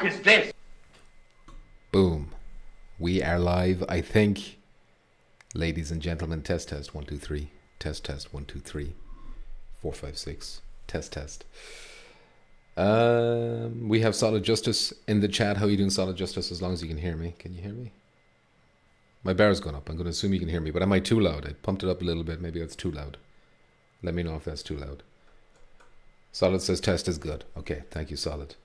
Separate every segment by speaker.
Speaker 1: fuck is this?
Speaker 2: Boom. We are live, I think. Ladies and gentlemen, test 1 2 3. Test 1 2 3. 4 5 6. Test. We have Solid Justice in the chat. How are you doing, Solid Justice? As long as you can hear me. Can you hear me? My bar's gone up. I'm going to assume you can hear me, but am I too loud? I pumped it up a little bit. Maybe that's too loud. Let me know if that's too loud. Solid says test is good. Okay, thank you, Solid.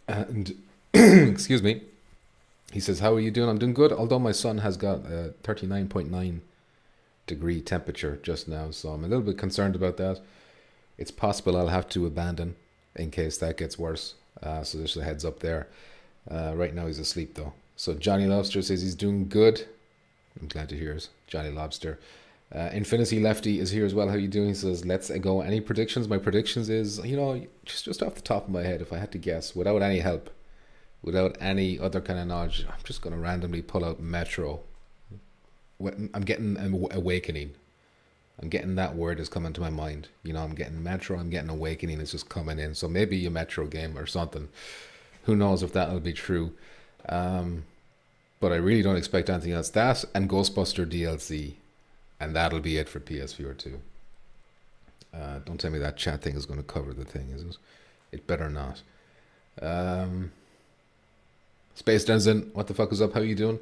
Speaker 2: And excuse me. He says, how are you doing? I'm doing good, although my son has got a 39.9 degree temperature just now, so I'm a little bit concerned about that. It's possible I'll have to abandon in case that gets worse. So there's a heads up there. Right now he's asleep though. So Johnny Lobster says he's doing good. I'm glad to hear it. Johnny Lobster. Infinity Lefty is here as well. How you doing? He says, let's go. Any predictions? My predictions is, just off the top of my head, if I had to guess, without any help, without any other kind of knowledge, I'm just going to randomly pull out Metro. I'm getting an Awakening. I'm getting that word is coming to my mind. I'm getting Metro, I'm getting Awakening. It's just coming in. So maybe a Metro game or something. Who knows if that'll be true. But I really don't expect anything else. That and Ghostbuster DLC. And that'll be it for PS4 2. Don't tell me that chat thing is going to cover the thing, is it? It better not. Space Denizen, what the fuck is up? How you doing?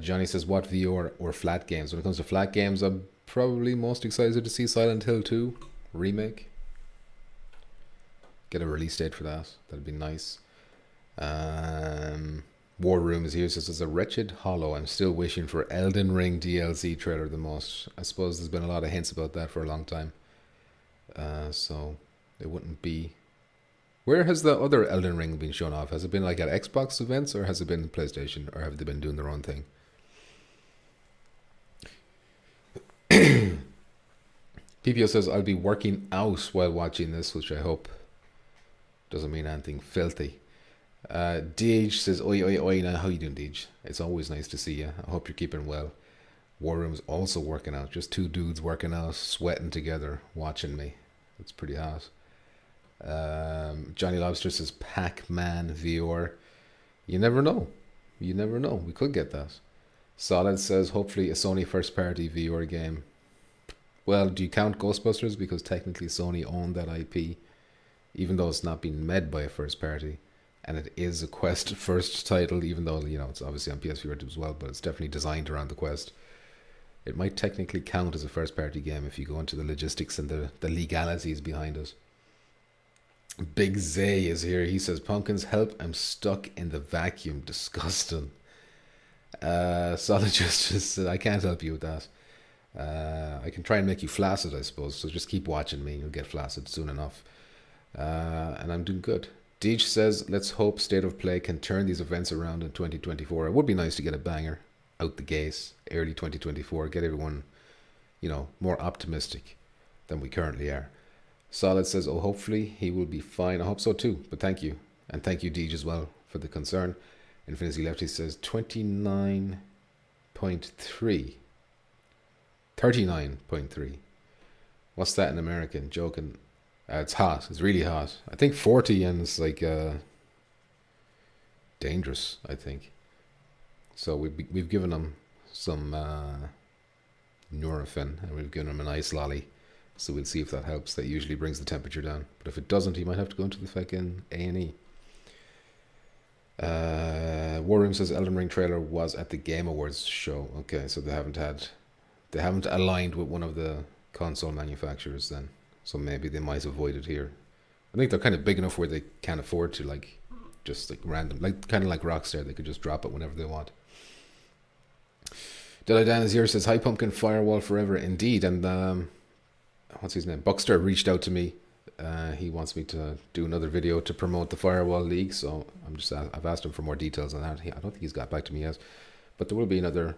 Speaker 2: Johnny says, what VR or flat games? When it comes to flat games, I'm probably most excited to see Silent Hill 2 remake. Get a release date for that. That'd be nice. War Room is here. Says it's a wretched hollow. I'm still wishing for Elden Ring DLC trailer the most. I suppose there's been a lot of hints about that for a long time. So it wouldn't be. Where has the other Elden Ring been shown off? Has it been like at Xbox events, or has it been PlayStation, or have they been doing their own thing? PPO says I'll be working out while watching this, which I hope doesn't mean anything filthy. Deej says, oi, now how you doing, Deej? It's always nice to see you. I hope you're keeping well. War Room's also working out. Just two dudes working out, sweating together, watching me. That's pretty hot. Johnny Lobster says Pac-Man VR. You never know. We could get that. Solid says hopefully a Sony first party VR game. Well, do you count Ghostbusters? Because technically Sony owned that IP, even though it's not being made by a first party. And it is a Quest first title, even though, it's obviously on PS4 as well, but it's definitely designed around the Quest. It might technically count as a first party game if you go into the logistics and the legalities behind it. Big Zay is here. He says, Pumpkins, help, I'm stuck in the vacuum. Disgusting. Solid Justice, I can't help you with that. I can try and make you flaccid, I suppose, so just keep watching me. You'll get flaccid soon enough. And I'm doing good. Deej says, let's hope State of Play can turn these events around in 2024. It would be nice to get a banger out the gates early 2024. Get everyone, more optimistic than we currently are. Solid says, oh, hopefully he will be fine. I hope so too, but thank you. And thank you, Deej, as well, for the concern. Infinity Lefty says 29.3. 39.3. What's that in American? Joking. It's hot. It's really hot. I think 40 and it's like dangerous, I think. So we've given him some Nurofen and we've given him an ice lolly. So we'll see if that helps. That usually brings the temperature down. But if it doesn't, he might have to go into the fucking A&E. War Room says Elden Ring trailer was at the Game Awards show. Okay, so they haven't aligned with one of the console manufacturers then. So maybe they might avoid it here. I think they're kind of big enough where they can't afford to just random, kind of like Rockstar. They could just drop it whenever they want. Deli Dan is here, says, hi Pumpkin, Firewall Forever. Indeed. And what's his name? Buckster reached out to me. He wants me to do another video to promote the Firewall League. So I've asked him for more details on that. I don't think he's got back to me yet. But there will be another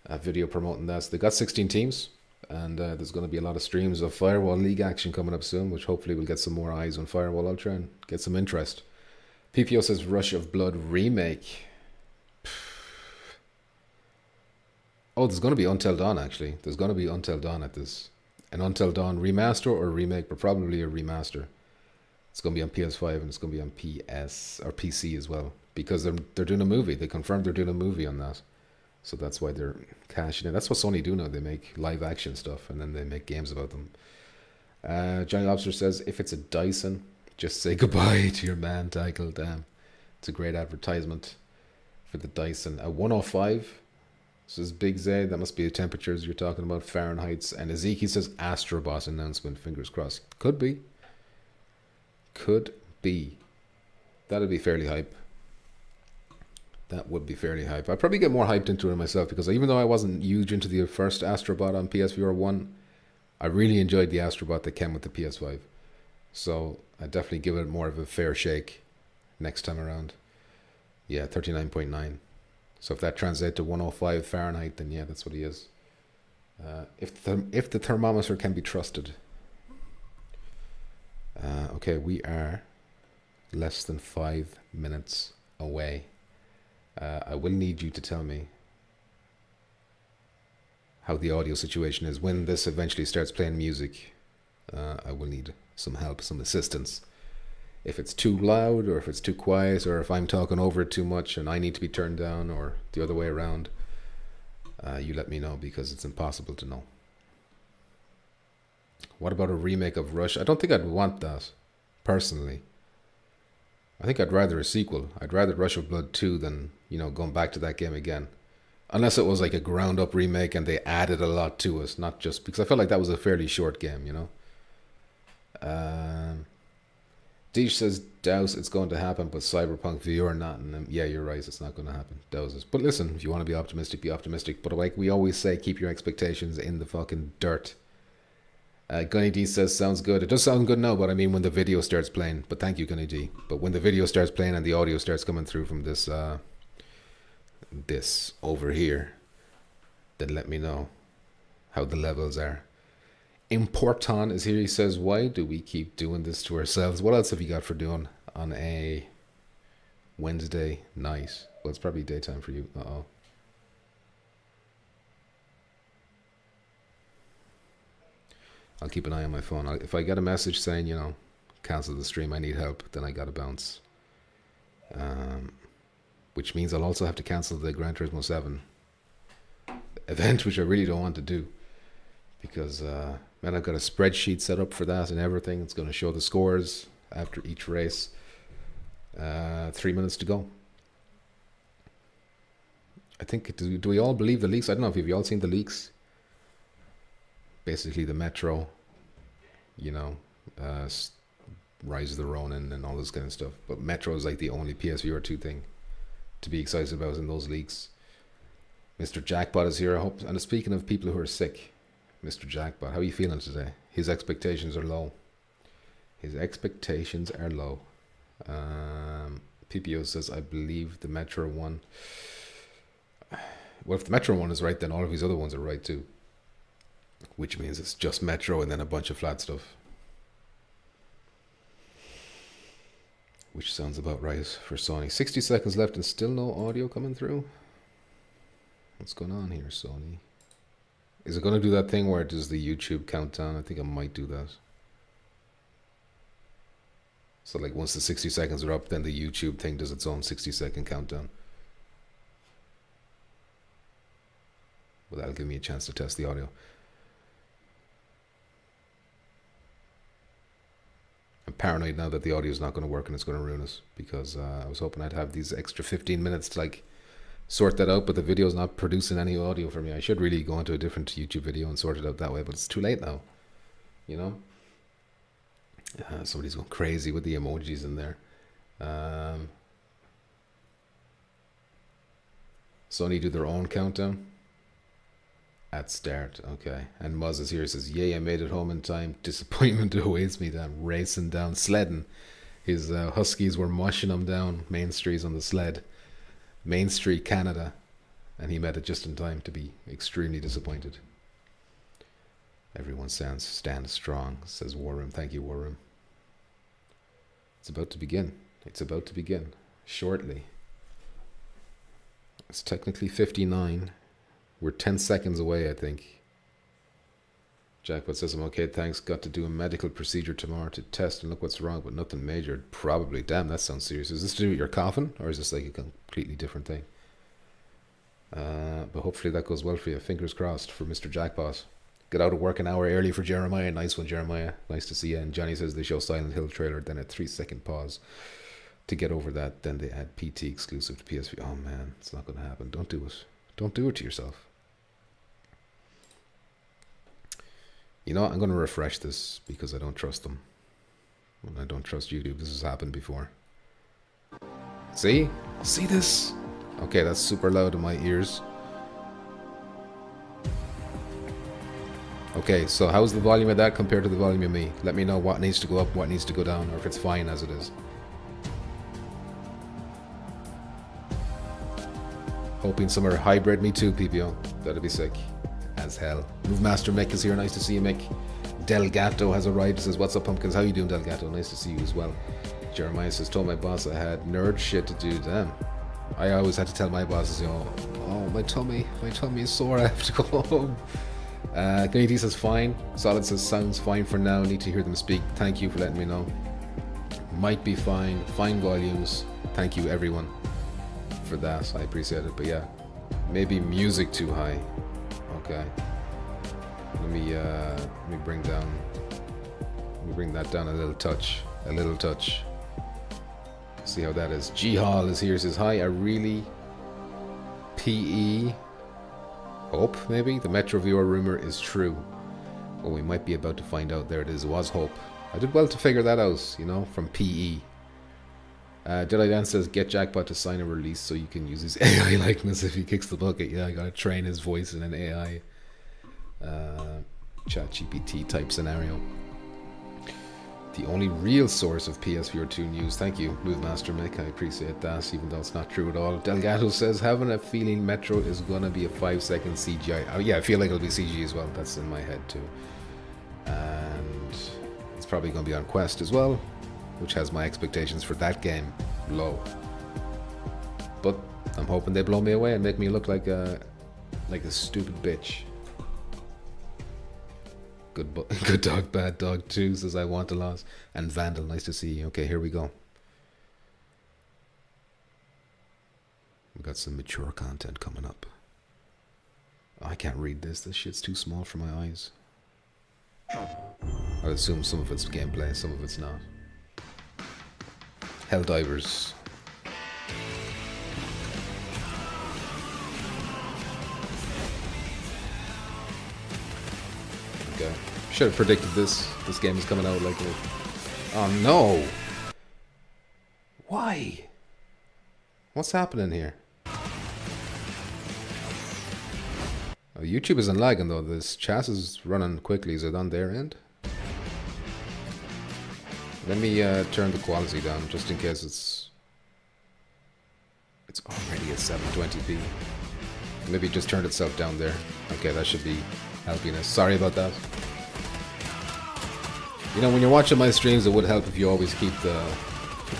Speaker 2: video promoting that. So they got 16 teams. And there's going to be a lot of streams of Firewall League action coming up soon, which hopefully will get some more eyes on Firewall Ultra and get some interest. PPO says Rush of Blood remake. Oh, there's going to be Until Dawn, actually. There's going to be Until Dawn at this. An Until Dawn remaster or remake, but probably a remaster. It's going to be on PS5 and it's going to be on PS or PC as well, because they're doing a movie. They confirmed they're doing a movie on that, so that's why they're cashing in. That's what Sony do now. They make live action stuff and then they make games about them. Johnny Lobster says, if it's a Dyson, just say goodbye to your man, Title. Damn, it's a great advertisement for the Dyson. 105. Says Big Z, that must be the temperatures you're talking about, Fahrenheit. And Ezekiel says Astrobot announcement, fingers crossed. Could be. Could be. That'd be fairly hype. That would be fairly hype. I'd probably get more hyped into it myself, because even though I wasn't huge into the first Astrobot on PSVR 1, I really enjoyed the Astrobot that came with the PS5. So I'd definitely give it more of a fair shake next time around. Yeah, 39.9. So if that translates to 105 Fahrenheit, then yeah, that's what he is. If the thermometer can be trusted. Okay, we are less than 5 minutes away. I will need you to tell me how the audio situation is. When this eventually starts playing music, I will need some help, some assistance. If it's too loud, or if it's too quiet, or if I'm talking over it too much and I need to be turned down, or the other way around, you let me know, because it's impossible to know. What about a remake of Rush? I don't think I'd want that, personally. I think I'd rather a sequel. I'd rather Rush of Blood 2 than, going back to that game again. Unless it was like a ground up remake and they added a lot to it, not just because I felt like that was a fairly short game, Deej says, Douse, it's going to happen, but Cyberpunk VR not. And yeah, you're right, it's not going to happen. Douses. But listen, if you want to be optimistic, be optimistic. But like we always say, keep your expectations in the fucking dirt. Gunny D says, sounds good. It does sound good now, but I mean when the video starts playing. But thank you, Gunny D. But when the video starts playing and the audio starts coming through from this over here, then let me know how the levels are. Importon is here. He says, why do we keep doing this to ourselves? What else have you got for doing on a Wednesday night? Well, it's probably daytime for you. Uh-oh. I'll keep an eye on my phone. If I get a message saying, cancel the stream, I need help, then I gotta bounce. Which means I'll also have to cancel the Gran Turismo 7 event, which I really don't want to do. Because, man, I've got a spreadsheet set up for that and everything. It's going to show the scores after each race. 3 minutes to go. I think, do we all believe the leaks? I don't know if you've all seen the leaks. Basically, the Metro, Rise of the Ronin and all this kind of stuff. But Metro is like the only PSVR 2 thing to be excited about in those leaks. Mr. Jackpot is here, I hope. And speaking of people who are sick, Mr. Jackpot, how are you feeling today? His expectations are low. His expectations are low. PPO says, I believe the Metro one. Well, if the Metro one is right, then all of these other ones are right too. Which means it's just Metro and then a bunch of flat stuff. Which sounds about right for Sony. 60 seconds left and still no audio coming through. What's going on here, Sony? Is it going to do that thing where it does the YouTube countdown? I think I might do that. So like once the 60 seconds are up, then the YouTube thing does its own 60-second countdown. Well, that'll give me a chance to test the audio. I'm paranoid now that the audio is not going to work and it's going to ruin us, because I was hoping I'd have these extra 15 minutes to like sort that out, but the video's not producing any audio for me. I should really go into a different YouTube video and sort it out that way, but it's too late now. Somebody's going crazy with the emojis in there. Sony do their own countdown at start. Okay. And Muzz is here, says, yay, I made it home in time. Disappointment awaits me. Damn, racing down, sledding. His Huskies were mushing him down Main Street on the sled. Main Street, Canada. And he made it just in time to be extremely disappointed. Everyone stand strong, says Warroom. Thank you, Warroom. It's about to begin. It's about to begin. Shortly. It's technically 59. We're 10 seconds away, I think. Jackpot says I'm okay, thanks. Got to do a medical procedure tomorrow to test and look what's wrong, but nothing major. Probably. Damn, that sounds serious. Is this to do with your coffin, or is this like a completely different thing? But hopefully that goes well for you. Fingers crossed for Mr. Jackpot. Get out of work an hour early for Jeremiah. Nice one, Jeremiah. Nice to see you. And Johnny says they show Silent Hill trailer, then a 3-second pause to get over that. Then they add PT exclusive to PSV. Oh man, it's not going to happen. Don't do it. Don't do it to yourself. You know what? I'm going to refresh this because I don't trust them. And I don't trust YouTube. This has happened before. See? See this? Okay, that's super loud in my ears. Okay, so how's the volume of that compared to the volume of me? Let me know what needs to go up, what needs to go down, or if it's fine as it is. Hoping some are hybrid. Me too, PPO. That'd be sick. As hell. Move Master Mick is here. Nice to see you, Mick. Delgato has arrived. Says, what's up, pumpkins? How you doing, Delgato? Nice to see you as well. Jeremiah says, told my boss I had nerd shit to do. Damn. I always had to tell my bosses, you know, oh, my tummy is sore. I have to go home. Community says, fine. Solid says, sounds fine for now. Need to hear them speak. Thank you for letting me know. Might be fine. Fine volumes. Thank you, everyone, for that. I appreciate it. But yeah, maybe music too high. Okay. Let me bring that down a little touch. A little touch. See how that is. G Hall is here. Says, hi, I really PE hope maybe the Metro viewer rumor is true. Well, we might be about to find out. There it is. It was hope. I did well to figure that out, you know, from PE. Jedi Dan says, get Jackpot to sign a release so you can use his AI likeness if he kicks the bucket. Yeah, I gotta train his voice in an AI ChatGPT type scenario. The only real source of PSVR 2 news. Thank you, Movemaster Mick. I appreciate that, even though it's not true at all. Delgato says, having a feeling Metro is gonna be a 5-second CGI. Oh yeah, I feel like it'll be CG as well. That's in my head too. And it's probably gonna be on Quest as well, which has my expectations for that game low. But I'm hoping they blow me away and make me look like a stupid bitch. Good dog, bad dog too, says I want a loss. And Vandal, nice to see you. Okay, here we go. We've got some mature content coming up. Oh, I can't read this. This shit's too small for my eyes. I assume some of it's gameplay, some of it's not. Helldivers. Okay. Should have predicted this. This game is coming out like a... Oh no! Why? What's happening here? Oh, YouTube isn't lagging though. This chat is running quickly. Is it on their end? Let me turn the quality down just in case it's already at 720p. Maybe it just turned itself down there. Okay, that should be helping us. Sorry about that. You know, when you're watching my streams, it would help if you always keep the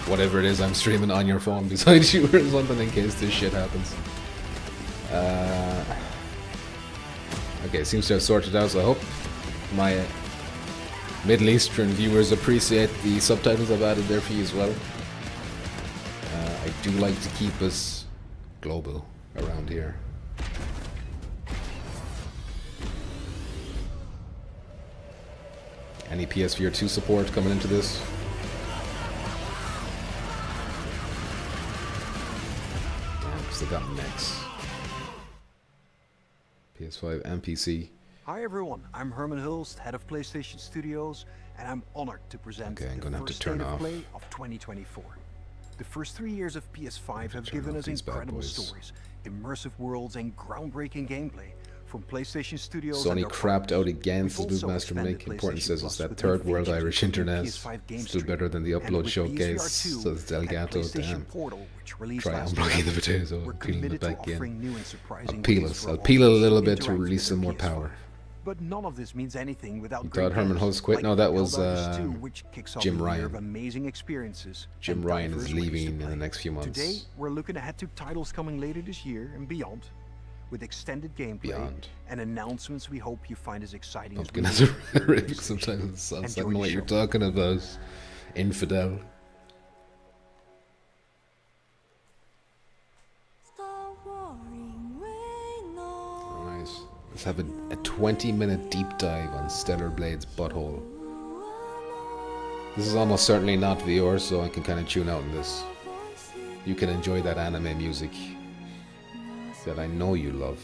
Speaker 2: whatever it is I'm streaming on your phone beside you or something in case this shit happens. Okay, it seems to have sorted out, so I hope my Middle Eastern viewers appreciate the subtitles I've added there for you as well. I do like to keep us global around here. Any PSVR 2 support coming into this? Damn, still got mechs. PS5 and PC.
Speaker 1: Hi everyone, I'm Herman Hulst, head of PlayStation Studios, and I'm honored to present the first State of Play of 2024. The first 3 years of PS5 have given us incredible stories, immersive worlds, and groundbreaking gameplay from PlayStation Studios.
Speaker 2: Sony crapped out again, says Movemaster Mick. Important says it's that third world Irish internet. Still better than the upload showcase, says Delgato. Damn. Try unblocking the potato and peeling it back in. I'll peel it a little bit to release some more power.
Speaker 1: But none of this means anything without.
Speaker 2: You thought Herman Hulst quit? No, that was Jim Ryan.
Speaker 1: Amazing experiences.
Speaker 2: Jim Ryan is leaving in the next few months.
Speaker 1: Today, we're looking ahead to titles coming later this year and beyond, with extended gameplay and announcements we hope you find as exciting as we
Speaker 2: do. Sometimes it sounds like I know what you're talking about, infidel. Nice. Let's have a 20-minute deep dive on Stellar Blade's butthole. This is almost certainly not VR, so I can kind of tune out in this. You can enjoy that anime music that I know you love.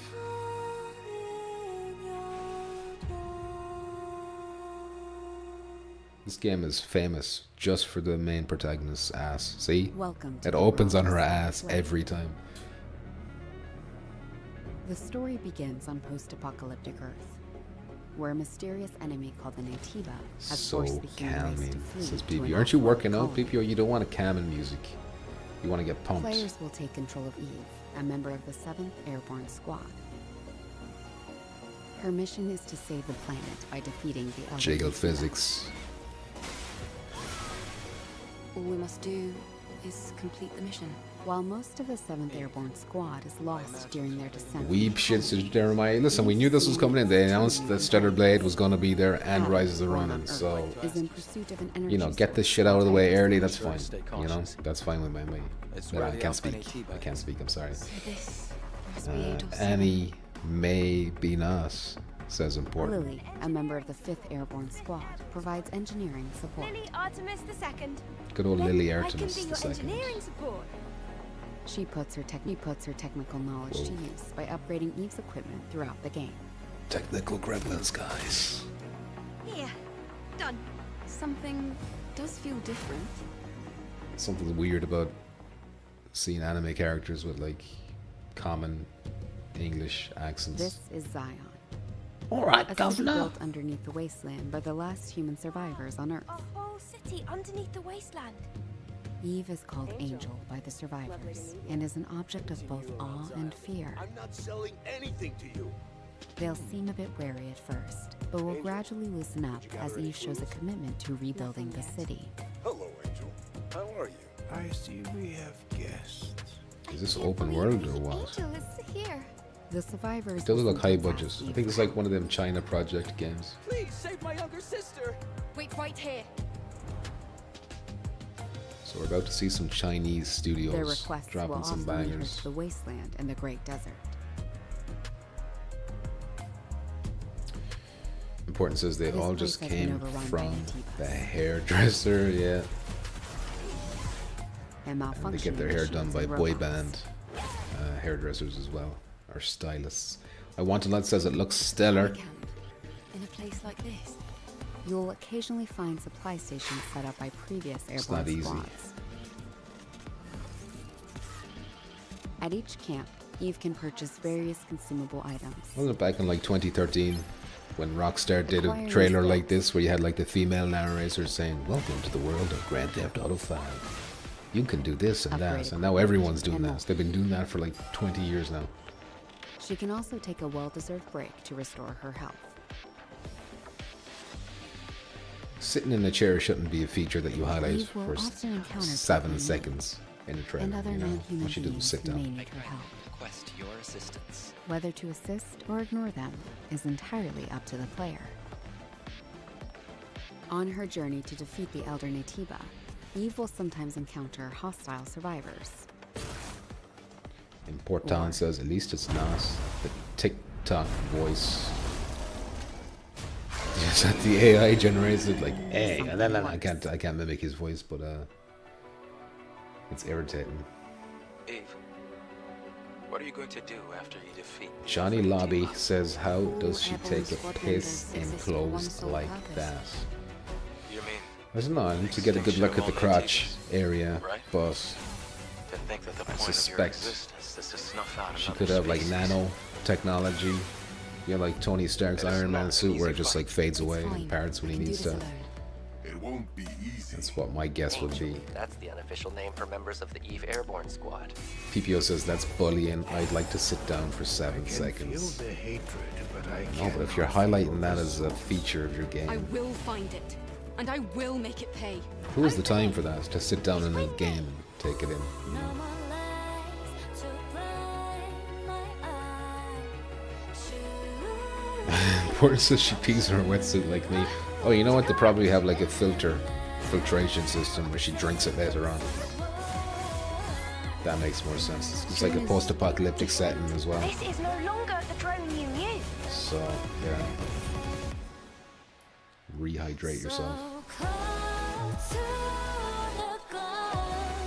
Speaker 2: This game is famous just for the main protagonist's ass. See? It opens on her ass every time.
Speaker 3: The story begins on post-apocalyptic Earth, where a mysterious enemy called the Natiba has forced the human race to flee.
Speaker 2: Says PPO. Aren't you working out, PPO? You don't want a calming music. You want to get pumped.
Speaker 3: Players will take control of Eve, a member of the 7th Airborne Squad. Her mission is to save the planet by defeating the
Speaker 2: Jiggle physics.
Speaker 4: All we must do is complete the mission.
Speaker 3: While most of the 7th Airborne Squad is lost during their descent.
Speaker 2: Weeb shit, says Jeremiah. Listen, we knew this was coming in. They announced that Stellar Blade was going to be there and Rise of the Ronin. So, you know, get this shit out of the way early. That's fine. You know, that's fine with me. No, I can't speak. I can't speak. I'm sorry. Annie May Benas says important.
Speaker 3: Lily, a member of the 5th Airborne Squad, provides engineering support.
Speaker 5: Lily Artemis II.
Speaker 2: Good old Lily Artemis II.
Speaker 3: She puts her technical knowledge to use by upgrading Eve's equipment throughout the game.
Speaker 2: Technical gremlins, guys.
Speaker 5: Here, done.
Speaker 4: Something does feel different.
Speaker 2: Something weird about seeing anime characters with like common English accents.
Speaker 3: This is Zion.
Speaker 2: All right,
Speaker 3: Governor. Built underneath the wasteland by the last human survivors on Earth.
Speaker 5: A whole city underneath the wasteland.
Speaker 3: Eve is called Angel by the survivors and is an object of both awe and fear.
Speaker 6: I'm not selling anything to you.
Speaker 3: They'll seem a bit wary at first, but will gradually loosen up as Eve shows a commitment to rebuilding the city.
Speaker 6: Hello, Angel. How are you?
Speaker 7: I see we have guests.
Speaker 2: Is this open world or what?
Speaker 5: Angel is here.
Speaker 3: The survivors.
Speaker 2: It does look high budget. I think it's like one of them China project games.
Speaker 8: Please save my younger sister.
Speaker 5: Wait right here.
Speaker 2: So we're about to see some Chinese studios
Speaker 3: Their requests
Speaker 2: dropping
Speaker 3: will
Speaker 2: some
Speaker 3: also lead her
Speaker 2: bangers.
Speaker 3: to the wasteland and the Great Desert.
Speaker 2: Important says they
Speaker 3: This
Speaker 2: all
Speaker 3: place
Speaker 2: just
Speaker 3: has been
Speaker 2: came
Speaker 3: overrun by
Speaker 2: from
Speaker 3: Natiba.
Speaker 2: the hairdresser, yeah.
Speaker 3: And
Speaker 2: And they get their hair done by boy band hairdressers as well, or stylists. I Want a Lot says it looks stellar.
Speaker 4: In a place like this.
Speaker 3: You'll occasionally find supply stations set up by previous
Speaker 2: It's not
Speaker 3: airborne
Speaker 2: easy.
Speaker 3: squads. At each camp, Eve can purchase various consumable items.
Speaker 2: Wasn't it back in like 2013 when Rockstar did a
Speaker 3: Acquiring
Speaker 2: trailer
Speaker 3: skills.
Speaker 2: like this where you had like the female narrator saying, "Welcome to the world of Grand Theft Auto 5. You can do this and that."
Speaker 3: Upgrade
Speaker 2: And now everyone's doing
Speaker 3: equipment
Speaker 2: that. They've been doing that for like 20 years now.
Speaker 3: She can also take a well-deserved break to restore her health.
Speaker 2: Sitting in a chair shouldn't be a feature that you highlight
Speaker 3: Eve will
Speaker 2: for
Speaker 3: often encounter
Speaker 2: 7
Speaker 3: people
Speaker 2: seconds in a
Speaker 3: and
Speaker 2: trailer.
Speaker 3: other
Speaker 2: You know,
Speaker 3: non-human
Speaker 2: what you do is
Speaker 3: beings
Speaker 2: sit
Speaker 3: who may
Speaker 2: down.
Speaker 3: need her help.
Speaker 8: Request your assistance.
Speaker 3: Whether to assist or ignore them is entirely up to the player. On her journey to defeat the Elder Natiba, Eve will sometimes encounter hostile survivors.
Speaker 2: Important says at least it's not the TikTok voice. Is that the AI generates it? Like, hey, I can't mimic his voice, but it's irritating.
Speaker 9: Eve, what are you going to do after you defeat
Speaker 2: Johnny Lobby says, how does she take a piss in clothes like that?
Speaker 9: You mean
Speaker 2: I don't know, I need to get a good look at the crotch area, but
Speaker 9: to think that the
Speaker 2: I
Speaker 9: point of your
Speaker 2: suspect
Speaker 9: existence is to snuff out
Speaker 2: she
Speaker 9: another
Speaker 2: could have like
Speaker 9: species?
Speaker 2: nanotechnology. You know, like Tony Stark's Iron Man suit where it just like fades away and parts when he needs to.
Speaker 6: It won't be easy.
Speaker 2: That's what my guess would be.
Speaker 8: That's the unofficial name for members of the Eve Airborne Squad.
Speaker 2: PPO says that's bullying. I'd like to sit down for 7
Speaker 7: I can
Speaker 2: seconds.
Speaker 7: feel the hatred, but I
Speaker 2: No, but if you're
Speaker 7: cannot feel
Speaker 2: highlighting that
Speaker 7: the
Speaker 2: as a feature of your
Speaker 4: I
Speaker 2: game,
Speaker 4: will find it. And I will make it pay.
Speaker 2: who has the time for that? To sit down in a game and take it in. You know? reporter says she pees in her wetsuit like me. Oh, you know what? They probably have like a filtration system where she drinks it later on. That makes more sense. It's like a post-apocalyptic setting as well.
Speaker 5: This is no longer the drone you knew.
Speaker 2: So, yeah. Rehydrate yourself.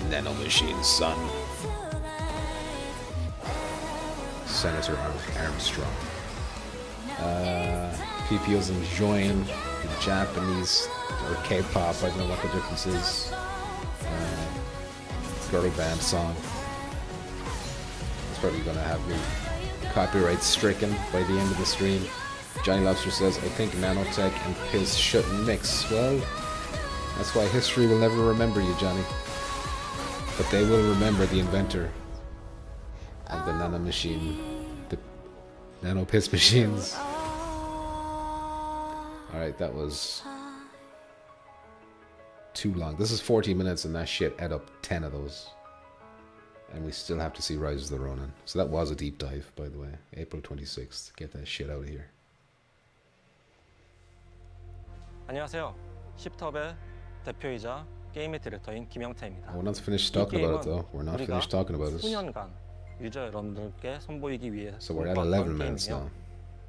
Speaker 2: Nanomachine, son. Senator Armstrong. PPO's enjoying the Japanese or K-pop. I don't know what the difference is. Girl band song. It's probably gonna have me copyright stricken by the end of the stream. Johnny Lobster says, I think nanotech and piss shouldn't mix. Well, that's why history will never remember you, Johnny. But they will remember the inventor of the nanomachine, the nano piss machines. Alright, that was too long. This is 40 minutes and that shit ate up 10 of those. And we still have to see Rise of the Ronin. So that was a deep dive, by the way. April 26th. Get that shit out of here.
Speaker 10: 안녕하세요. 십톱의 대표이자 게임의 디렉터인 김영태입니다.
Speaker 2: We're not finished talking about it though. We're not finished talking about it.
Speaker 10: 수년간 유저 여러분들께 선보이기 위해
Speaker 2: So we're at 11 minutes now.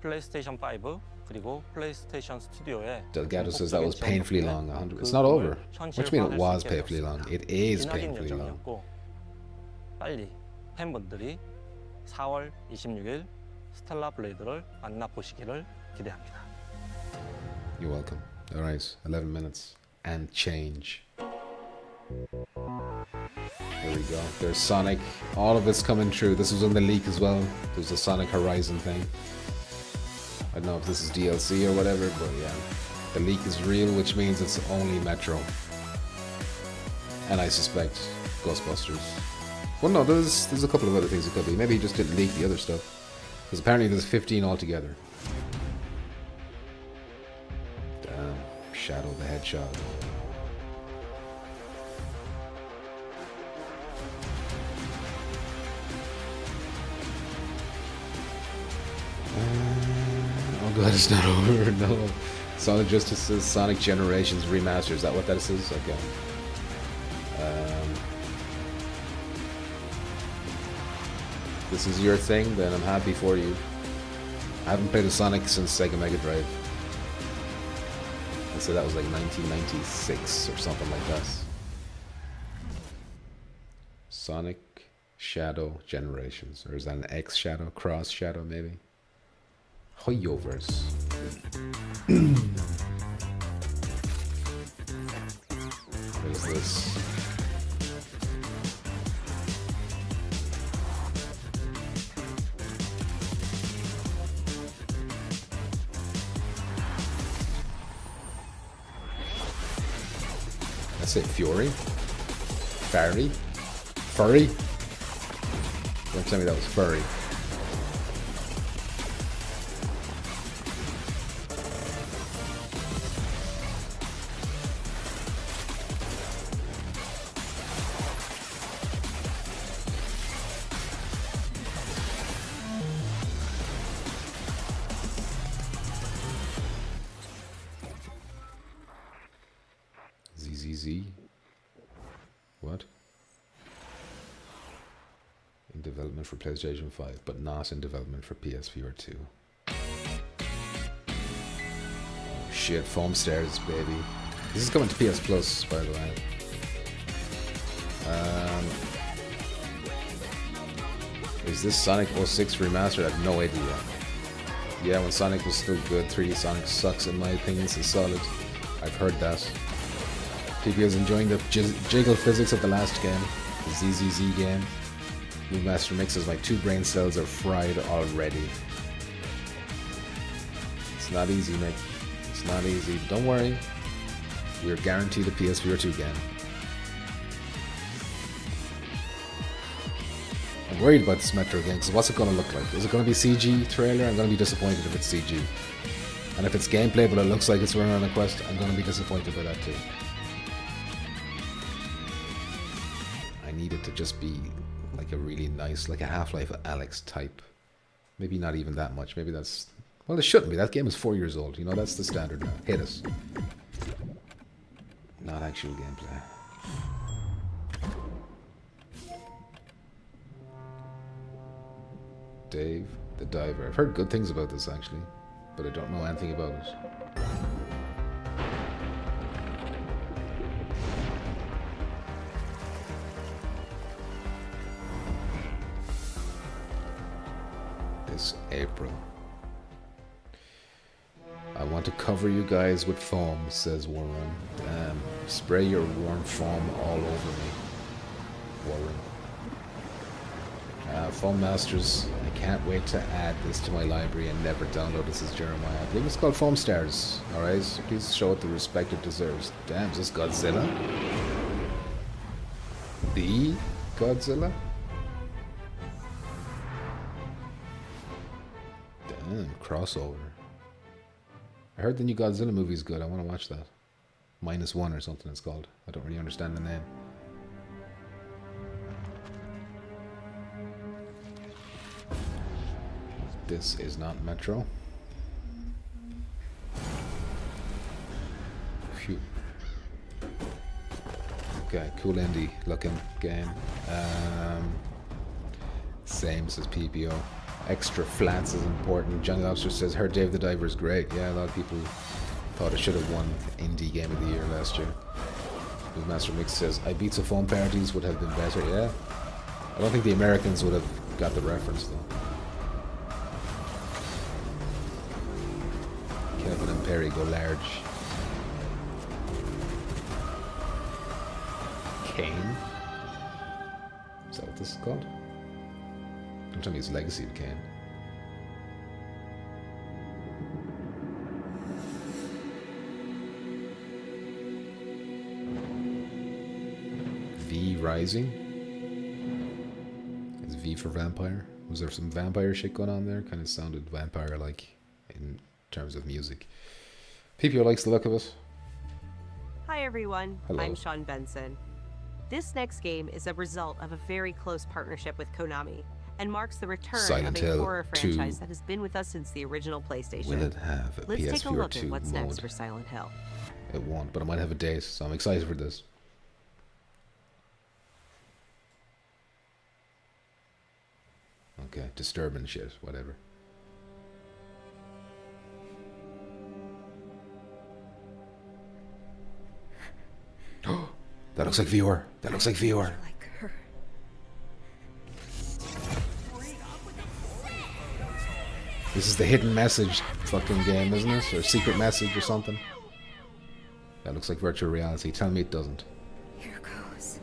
Speaker 10: 플레이스테이션 5 그리고 플레이스테이션 스튜디오에
Speaker 2: Delgado says that was painfully long. It's not over. What do you mean it was painfully long? It is painfully long.
Speaker 10: 빨리 팬분들이 4월 26일 스텔라 블레이드를 만나보시기를 기대합니다.
Speaker 2: You're welcome. Alright, 11 minutes and change. There we go. There's Sonic. All of it's coming true. This was in the leak as well. There's the Sonic Horizon thing. I don't know if this is DLC or whatever, but yeah. The leak is real, which means it's only Metro. And I suspect Ghostbusters. Well, no, there's a couple of other things it could be. Maybe he just didn't leak the other stuff. Because apparently there's 15 altogether. Damn. Shadow the Hedgehog. Oh god, it's not over. No. Sonic Justice says Sonic Generations Remaster. Is that what that says? Okay. This is your thing, then I'm happy for you. I haven't played a Sonic since Sega Mega Drive. I'd say that was like 1996 or something like that. Sonic Shadow Generations. Or is that an X Shadow? Cross Shadow, maybe? Hoyoverse. What is this? That's it, Fury? Furry? Furry? Don't tell me that was furry. ZZZ? What? In development for PlayStation 5, but not in development for PSVR 2. Oh, shit, foam stairs, baby. This is coming to PS Plus, by the way. Is this Sonic 06 remastered? I have no idea. Yeah, when Sonic was still good, 3D Sonic sucks in my opinion, it's solid. I've heard that. PPO is enjoying the jiggle physics of the last game, the ZZZ game. New Master mixes, my 2 brain cells are fried already. It's not easy, mate. It's not easy. Don't worry. We're guaranteed a PSVR 2 game. I'm worried about this Metro game, because what's it going to look like? Is it going to be CG trailer? I'm going to be disappointed if it's CG. And if it's gameplay but it looks like it's running on a quest, I'm going to be disappointed by that too. I need it to just be like a really nice, like a Half-Life Alyx type. Maybe not even that much. Maybe that's Well, it shouldn't be. That game is 4 years old. You know, that's the standard now. Hit us. Not actual gameplay. Dave the Diver. I've heard good things about this, actually, but I don't know anything about it. This April. I want to cover you guys with foam, says Warren. Spray your warm foam all over me. Warren. Foam Masters, I can't wait to add this to my library and never download this as Jeremiah. I believe it's called Foam Stars. Alright, so please show it the respect it deserves. Damn, is this Godzilla? The Godzilla? Damn, crossover. I heard the new Godzilla movie is good. I want to watch that. -1 or something it's called. I don't really understand the name. This is not Metro. Phew. Okay, cool indie looking game. Same says PPO. Extra flats is important. Johnny Lobster says, heard Dave the Diver is great. Yeah, a lot of people thought it should have won Indie Game of the Year last year. Master Mix says, Ibiza phone parties would have been better. Yeah. I don't think the Americans would have got the reference though. Kevin and Perry go large. Kane? Is that what this is called? Don't tell me it's Legacy of Kane. V Rising? Is V for vampire? Was there some vampire shit going on there? Kind of sounded vampire-like in terms of music. PPO likes the look of it.
Speaker 11: Hi everyone,
Speaker 2: Hello.
Speaker 11: I'm Sean Benson. This next game is a result of a very close partnership with Konami and marks the return
Speaker 2: Silent
Speaker 11: of a
Speaker 2: Hill
Speaker 11: horror
Speaker 2: 2.
Speaker 11: franchise that has been with us since the original PlayStation.
Speaker 2: Will it have a
Speaker 11: Let's take a
Speaker 2: PSVR
Speaker 11: look
Speaker 2: 2
Speaker 11: at what's
Speaker 2: mode?
Speaker 11: next for Silent Hill.
Speaker 2: It won't, but it might have a date, so I'm excited for this. Okay, disturbing shit, whatever. That looks like VR. That looks like VR.
Speaker 4: Like her.
Speaker 2: This is the hidden message fucking game, isn't it? Or secret message or something. That looks like virtual reality. Tell me it doesn't.
Speaker 4: Here goes.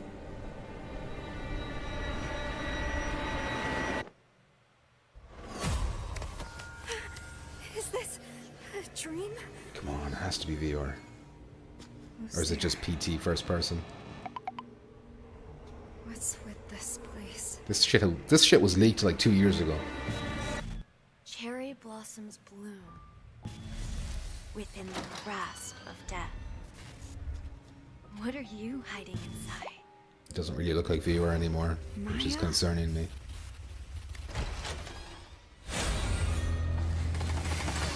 Speaker 4: Is this a dream?
Speaker 2: Come on, it has to be VR. Or is it just PT first person?
Speaker 4: What's with this place?
Speaker 2: This shit was leaked like 2 years ago.
Speaker 4: Cherry blossoms bloom within the grasp of death. What are you hiding inside?
Speaker 2: It doesn't really look like VR anymore, which is
Speaker 4: Maya?
Speaker 2: concerning me.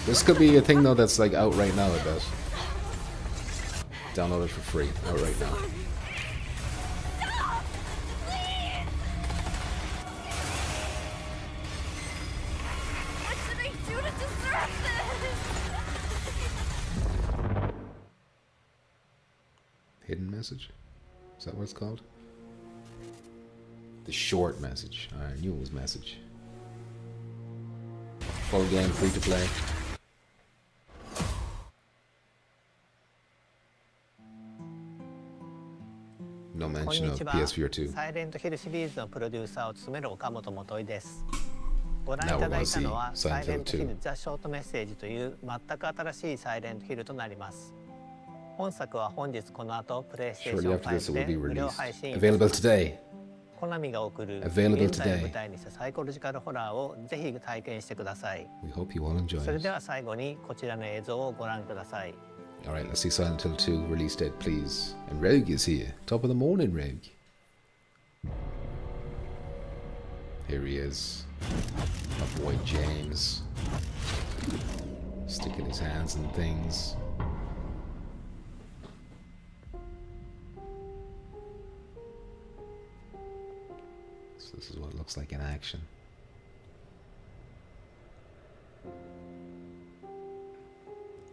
Speaker 2: This could be a thing though that's like out right now, I bet. Download it for free, out right now.
Speaker 4: Stop! Please! What should I do to deserve this?
Speaker 2: Hidden message? Is that what it's called? The short message. I knew it was message. Full game, free to play. No mention of PSVR 2.
Speaker 10: サイレントヒルシリーズのプロデューサーを務める岡本元井です。ご覧い
Speaker 2: Now
Speaker 10: た
Speaker 2: we're
Speaker 10: だ
Speaker 2: gonna
Speaker 10: いた
Speaker 2: see
Speaker 10: のは
Speaker 2: Silent
Speaker 10: サイレ
Speaker 2: Hill
Speaker 10: ントヒル
Speaker 2: 2.
Speaker 10: ザ・ショートメッセージという全く新しいサイレントヒルとなります。本作は本日この後プレイステーシ
Speaker 2: Shortly
Speaker 10: ョン
Speaker 2: after this, it
Speaker 10: 5
Speaker 2: will be
Speaker 10: で無料
Speaker 2: released.
Speaker 10: 配信いたし
Speaker 2: Available
Speaker 10: ます。
Speaker 2: today.
Speaker 10: コナミが送る
Speaker 2: Available
Speaker 10: 現在を
Speaker 2: today.
Speaker 10: 舞台にしたサイコロジカルホラーをぜひ体験してください。
Speaker 2: We hope you all enjoy
Speaker 10: それ
Speaker 2: it.
Speaker 10: では最後にこちらの映像をご覧ください。
Speaker 2: Alright, let's see Silent Hill 2 release date, please. And Rogue is here. Top of the morning, Rogue. Here he is. My boy James. Sticking his hands in things. So this is what it looks like in action.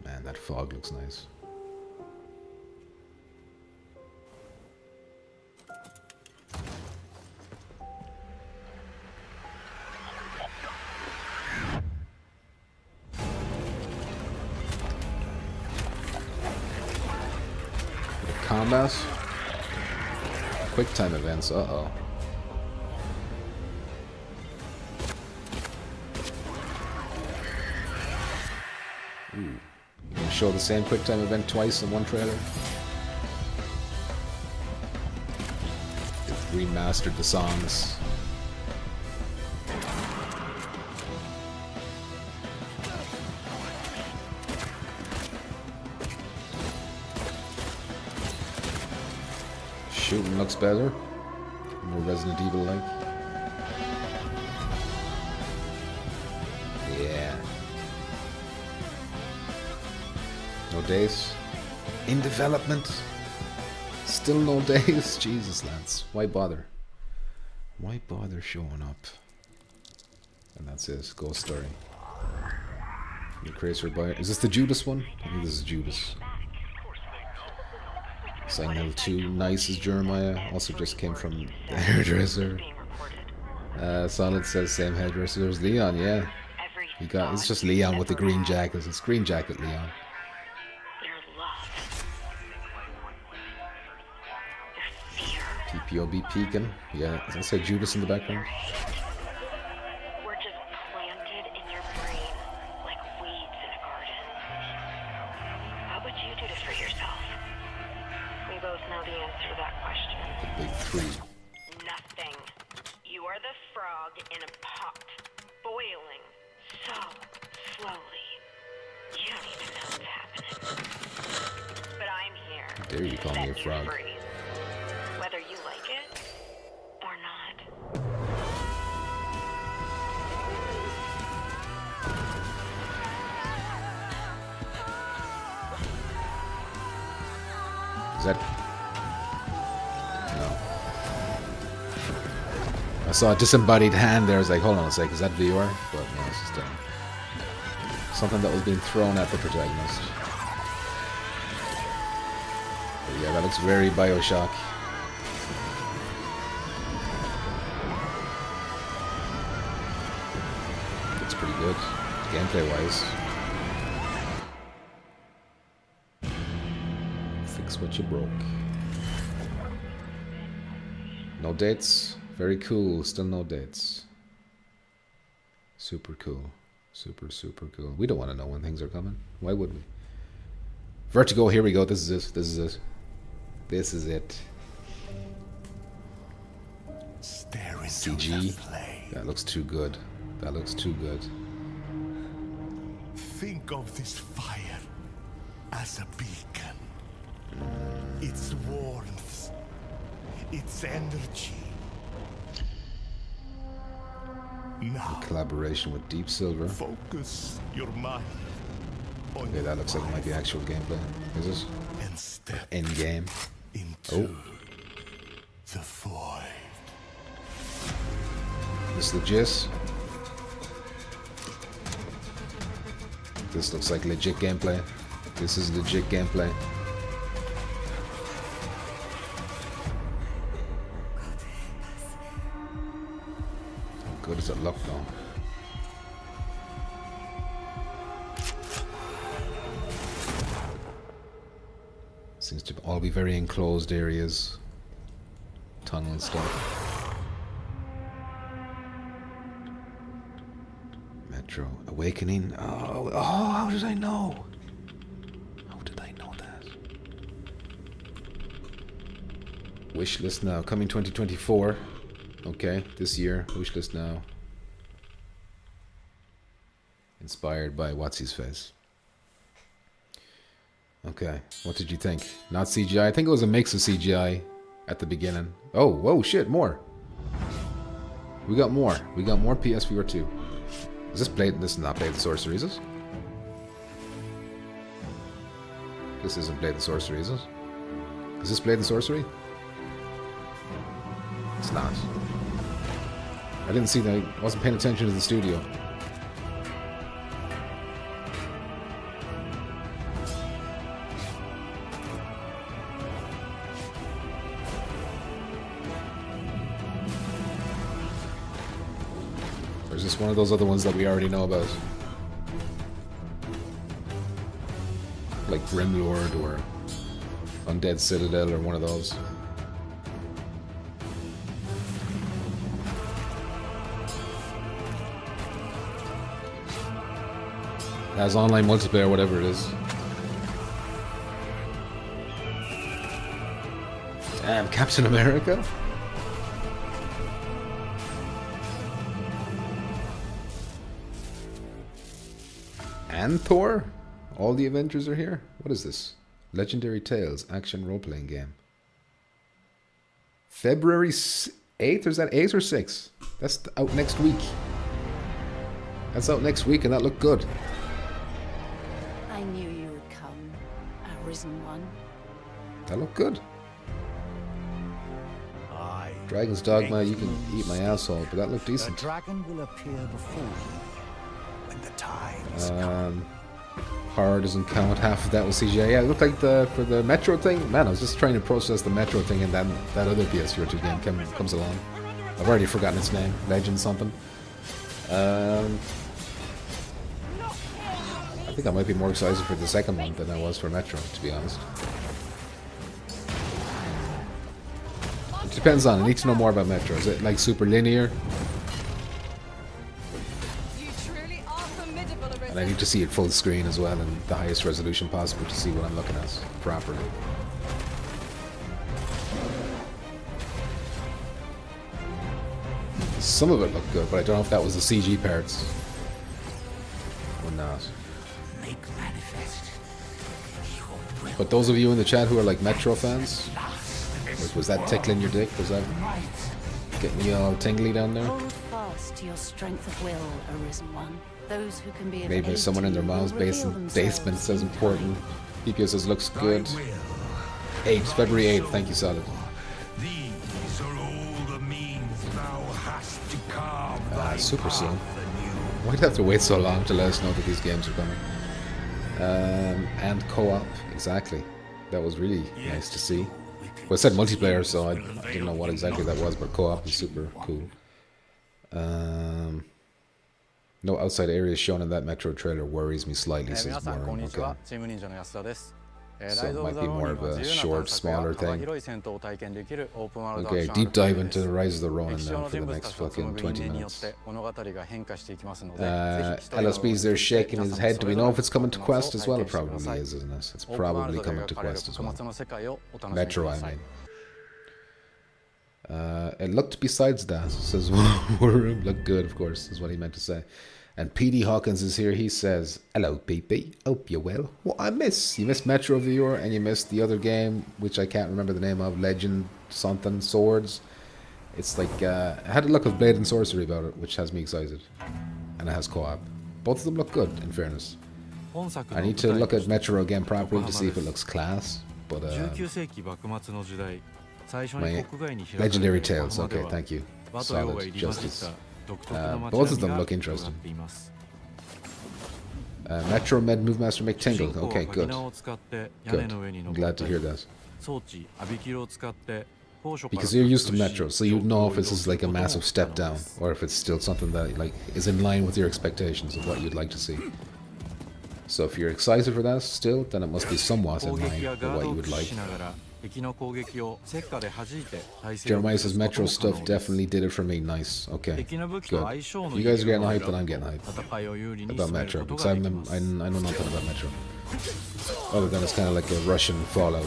Speaker 2: Man, that fog looks nice. Combat. Quick time events. Uh-oh. Ooh. You can show the same quick time event twice in one trailer. They've remastered the songs. Shooting looks better. More Resident Evil-like. Yeah. No days. In development. Still no days. Jesus, lads. Why bother? Why bother showing up? And that's it. Ghost Story. The Crazer by. Is this the Judas one? I think this is Judas. Silent Hill 2, nice as Jeremiah, also just came from the hairdresser. Solid says same hairdresser. There's Leon, yeah. It's just Leon with the green jacket. It's green jacket Leon. PPOB peeking. Yeah, as I said, Judas in the background.
Speaker 5: We're just planted in your brain like weeds in a garden. What would you do to free yourself? We both know the answer to that question.
Speaker 2: The big three.
Speaker 5: Nothing. You are the frog in a pot, boiling so slowly. You don't even know what's happening. But I'm here.
Speaker 2: How dare you call me a frog?
Speaker 5: Free. Whether you like it or not.
Speaker 2: Is that... No. I saw a disembodied hand there. I was like, hold on a sec, is that VR? But no, it's just something that was being thrown at the protagonist. But yeah, that looks very Bioshock. Looks pretty good, gameplay-wise. Fix what you broke. No dates. Very cool. Still no dates. Super cool. Super, super cool. We don't want to know when things are coming. Why would we? Vertigo, here we go. This is it. This is it. This is it. CG. That looks too good. That looks too good.
Speaker 6: Think of this fire as a beacon. Its warmth, its energy. Now,
Speaker 2: in collaboration with Deep Silver.
Speaker 6: Focus your mind.
Speaker 2: Okay, that looks like it might be actual gameplay. Is this?
Speaker 6: And step
Speaker 2: end game.
Speaker 6: Into the void.
Speaker 2: This legit. This looks like legit gameplay. This is legit gameplay. How good does it look though? Seems to all be very enclosed areas. Tunnel stuff. Metro. Awakening. Oh, how did I know? How did I know that? Wishlist now. Coming 2024. Okay, this year. Wishlist now. Inspired by What's His Face. Okay, what did you think? Not CGI? I think it was a mix of CGI at the beginning. Oh, whoa, shit, more. We got more. We got more PSVR 2. Is this Blade? This is not Blade the Sorcerer, is it? This isn't Blade and Sorcery, is it? Is this Blade and Sorcery? It's not. I didn't see that. I wasn't paying attention to the studio. Or is this one of those other ones that we already know about? Like Grimlord or Undead Citadel or one of those. It has online multiplayer, whatever it is. Damn, Captain America? And Thor? All the Avengers are here? What is this? Legendary Tales, action role-playing game. February 8th? Or is that 8 or 6? That's out next week. That's out next week and that looked good.
Speaker 4: I knew you would come, Arisen One.
Speaker 2: That looked good.
Speaker 7: Aye.
Speaker 2: Dragon's Dogma, you can eat my asshole, but that looked decent.
Speaker 7: The dragon will appear before you when the time is come.
Speaker 2: Horror doesn't count. Half of that was CGI. Yeah, it looked like for the Metro thing. Man, I was just trying to process the Metro thing, and then that other PS2 game comes along. I've already forgotten its name. Legend something. I think I might be more excited for the second one than I was for Metro, to be honest. It depends on. I need to know more about Metro. Is it like super linear? And I need to see it full screen as well and the highest resolution possible to see what I'm looking at properly. Some of it looked good, but I don't know if that was the CG parts or not. But those of you in the chat who are like Metro fans, was that tickling your dick? Was that getting you all tingly down there?
Speaker 4: Hold fast to your strength of will, Arisen One. Those who can be of
Speaker 2: Maybe
Speaker 4: aid
Speaker 2: someone
Speaker 4: to
Speaker 2: in their
Speaker 4: you
Speaker 2: mom's
Speaker 4: will reveal
Speaker 2: basement says important. PPO says looks good. 8th, February 8th. Thank you, Solid.
Speaker 6: These are all the means thou hast to carve
Speaker 2: Super soon. Why'd have to wait so long to let us know that these games are coming? And co-op, exactly. That was really nice to see. Well, it said multiplayer, so I didn't know what exactly that was, but co-op is super cool. No outside areas shown in that Metro trailer worries me slightly, says Warren. Okay. So it might be more of a short, smaller thing. Okay, deep dive into the Rise of the Ronin now for the next fucking 20 minutes. LSB's there shaking his head. Do we know if it's coming to Quest as well? It probably is, isn't it? It's probably coming to Quest as well. Metro, I mean. It looked besides that, says Warren. Looked good, of course, is what he meant to say. And PD Hawkins is here. He says, "Hello, PP. Hope you're well. What I miss? You missed Metro of the Year, and you missed the other game, which I can't remember the name of. Legend something Swords. It's like it had a look of Blade and Sorcery about it, which has me excited, and it has co-op. Both of them look good, in fairness. I need to look at Metro again properly to see if it looks class, but my Legendary Tales. Okay, thank you. Solid Justice. Both of them look interesting. Metro Med Move Master McTingle. Okay, good. Good. I'm glad to hear that. Because you're used to Metro, so you know if this is like a massive step down, or if it's still something that like is in line with your expectations of what you'd like to see. So if you're excited for that still, then it must be somewhat in line with what you would like. Jeremiah says Metro stuff definitely did it for me. Nice. Okay. Good. You guys are getting hyped, then I'm getting hyped about Metro, because I know nothing about Metro. Other than it's kind of like a Russian Fallout.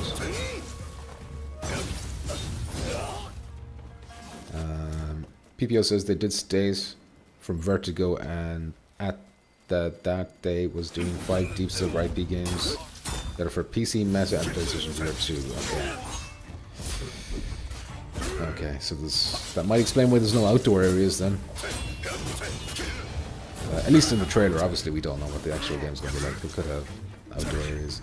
Speaker 2: PPO says they did stays from Vertigo, and at that day was doing 5 Deep Silver IP games that are for PC, Meta, and PlayStation 2. Okay, so that might explain why there's no outdoor areas then. At least in the trailer, obviously we don't know what the actual game's going to be like. We could have outdoor areas.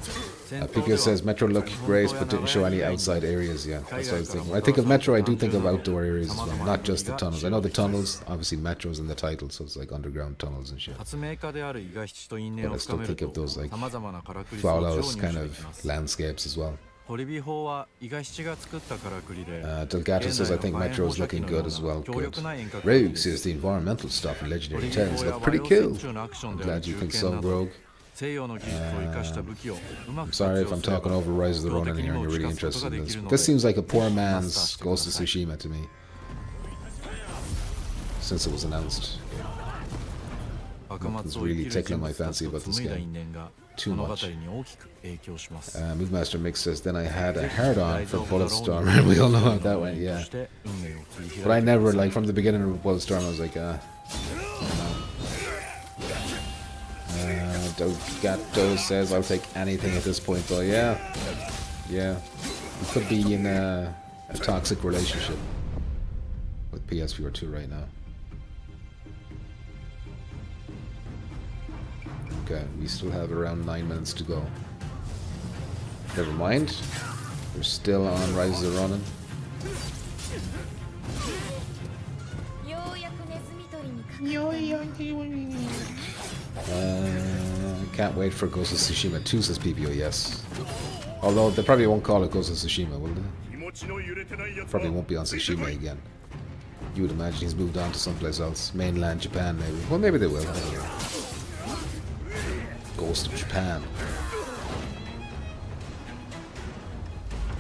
Speaker 2: PPO says Metro looked great but didn't show any outside areas. Yeah, that's what I was thinking. When I think of Metro, I do think of outdoor areas as well, not just the tunnels. I know the tunnels, obviously Metro's in the title, so it's like underground tunnels and shit. But I still think of those like Fallout kind of landscapes as well. Delgato says, I think Metro is looking good as well. Good. Rogue says the environmental stuff in Legendary Tales look pretty cool. I'm glad you think so, Rogue. I'm sorry if I'm talking over Rise of the Ronin here and you're really interested in this. This seems like a poor man's Ghost of Tsushima to me, since it was announced. Nothing's really tickling my fancy about this game. Too much. Movemaster Mix says, then I had a hard-on for Bulletstorm, and we all know how that went, yeah. But I never, like, from the beginning of Bulletstorm, I was like, Delgato says, I'll take anything at this point, though, yeah. Yeah. We could be in a toxic relationship with PSVR 2 right now. Okay, we still have around 9 minutes to go. Never mind. We're still on Rise of the Ronin. Can't wait for Ghost of Tsushima 2, says PPO, yes. Although they probably won't call it Ghost of Tsushima, will they? Probably won't be on Tsushima again. You would imagine he's moved on to someplace else. Mainland Japan, maybe. Well, maybe they will. I don't know. Ghost of Japan.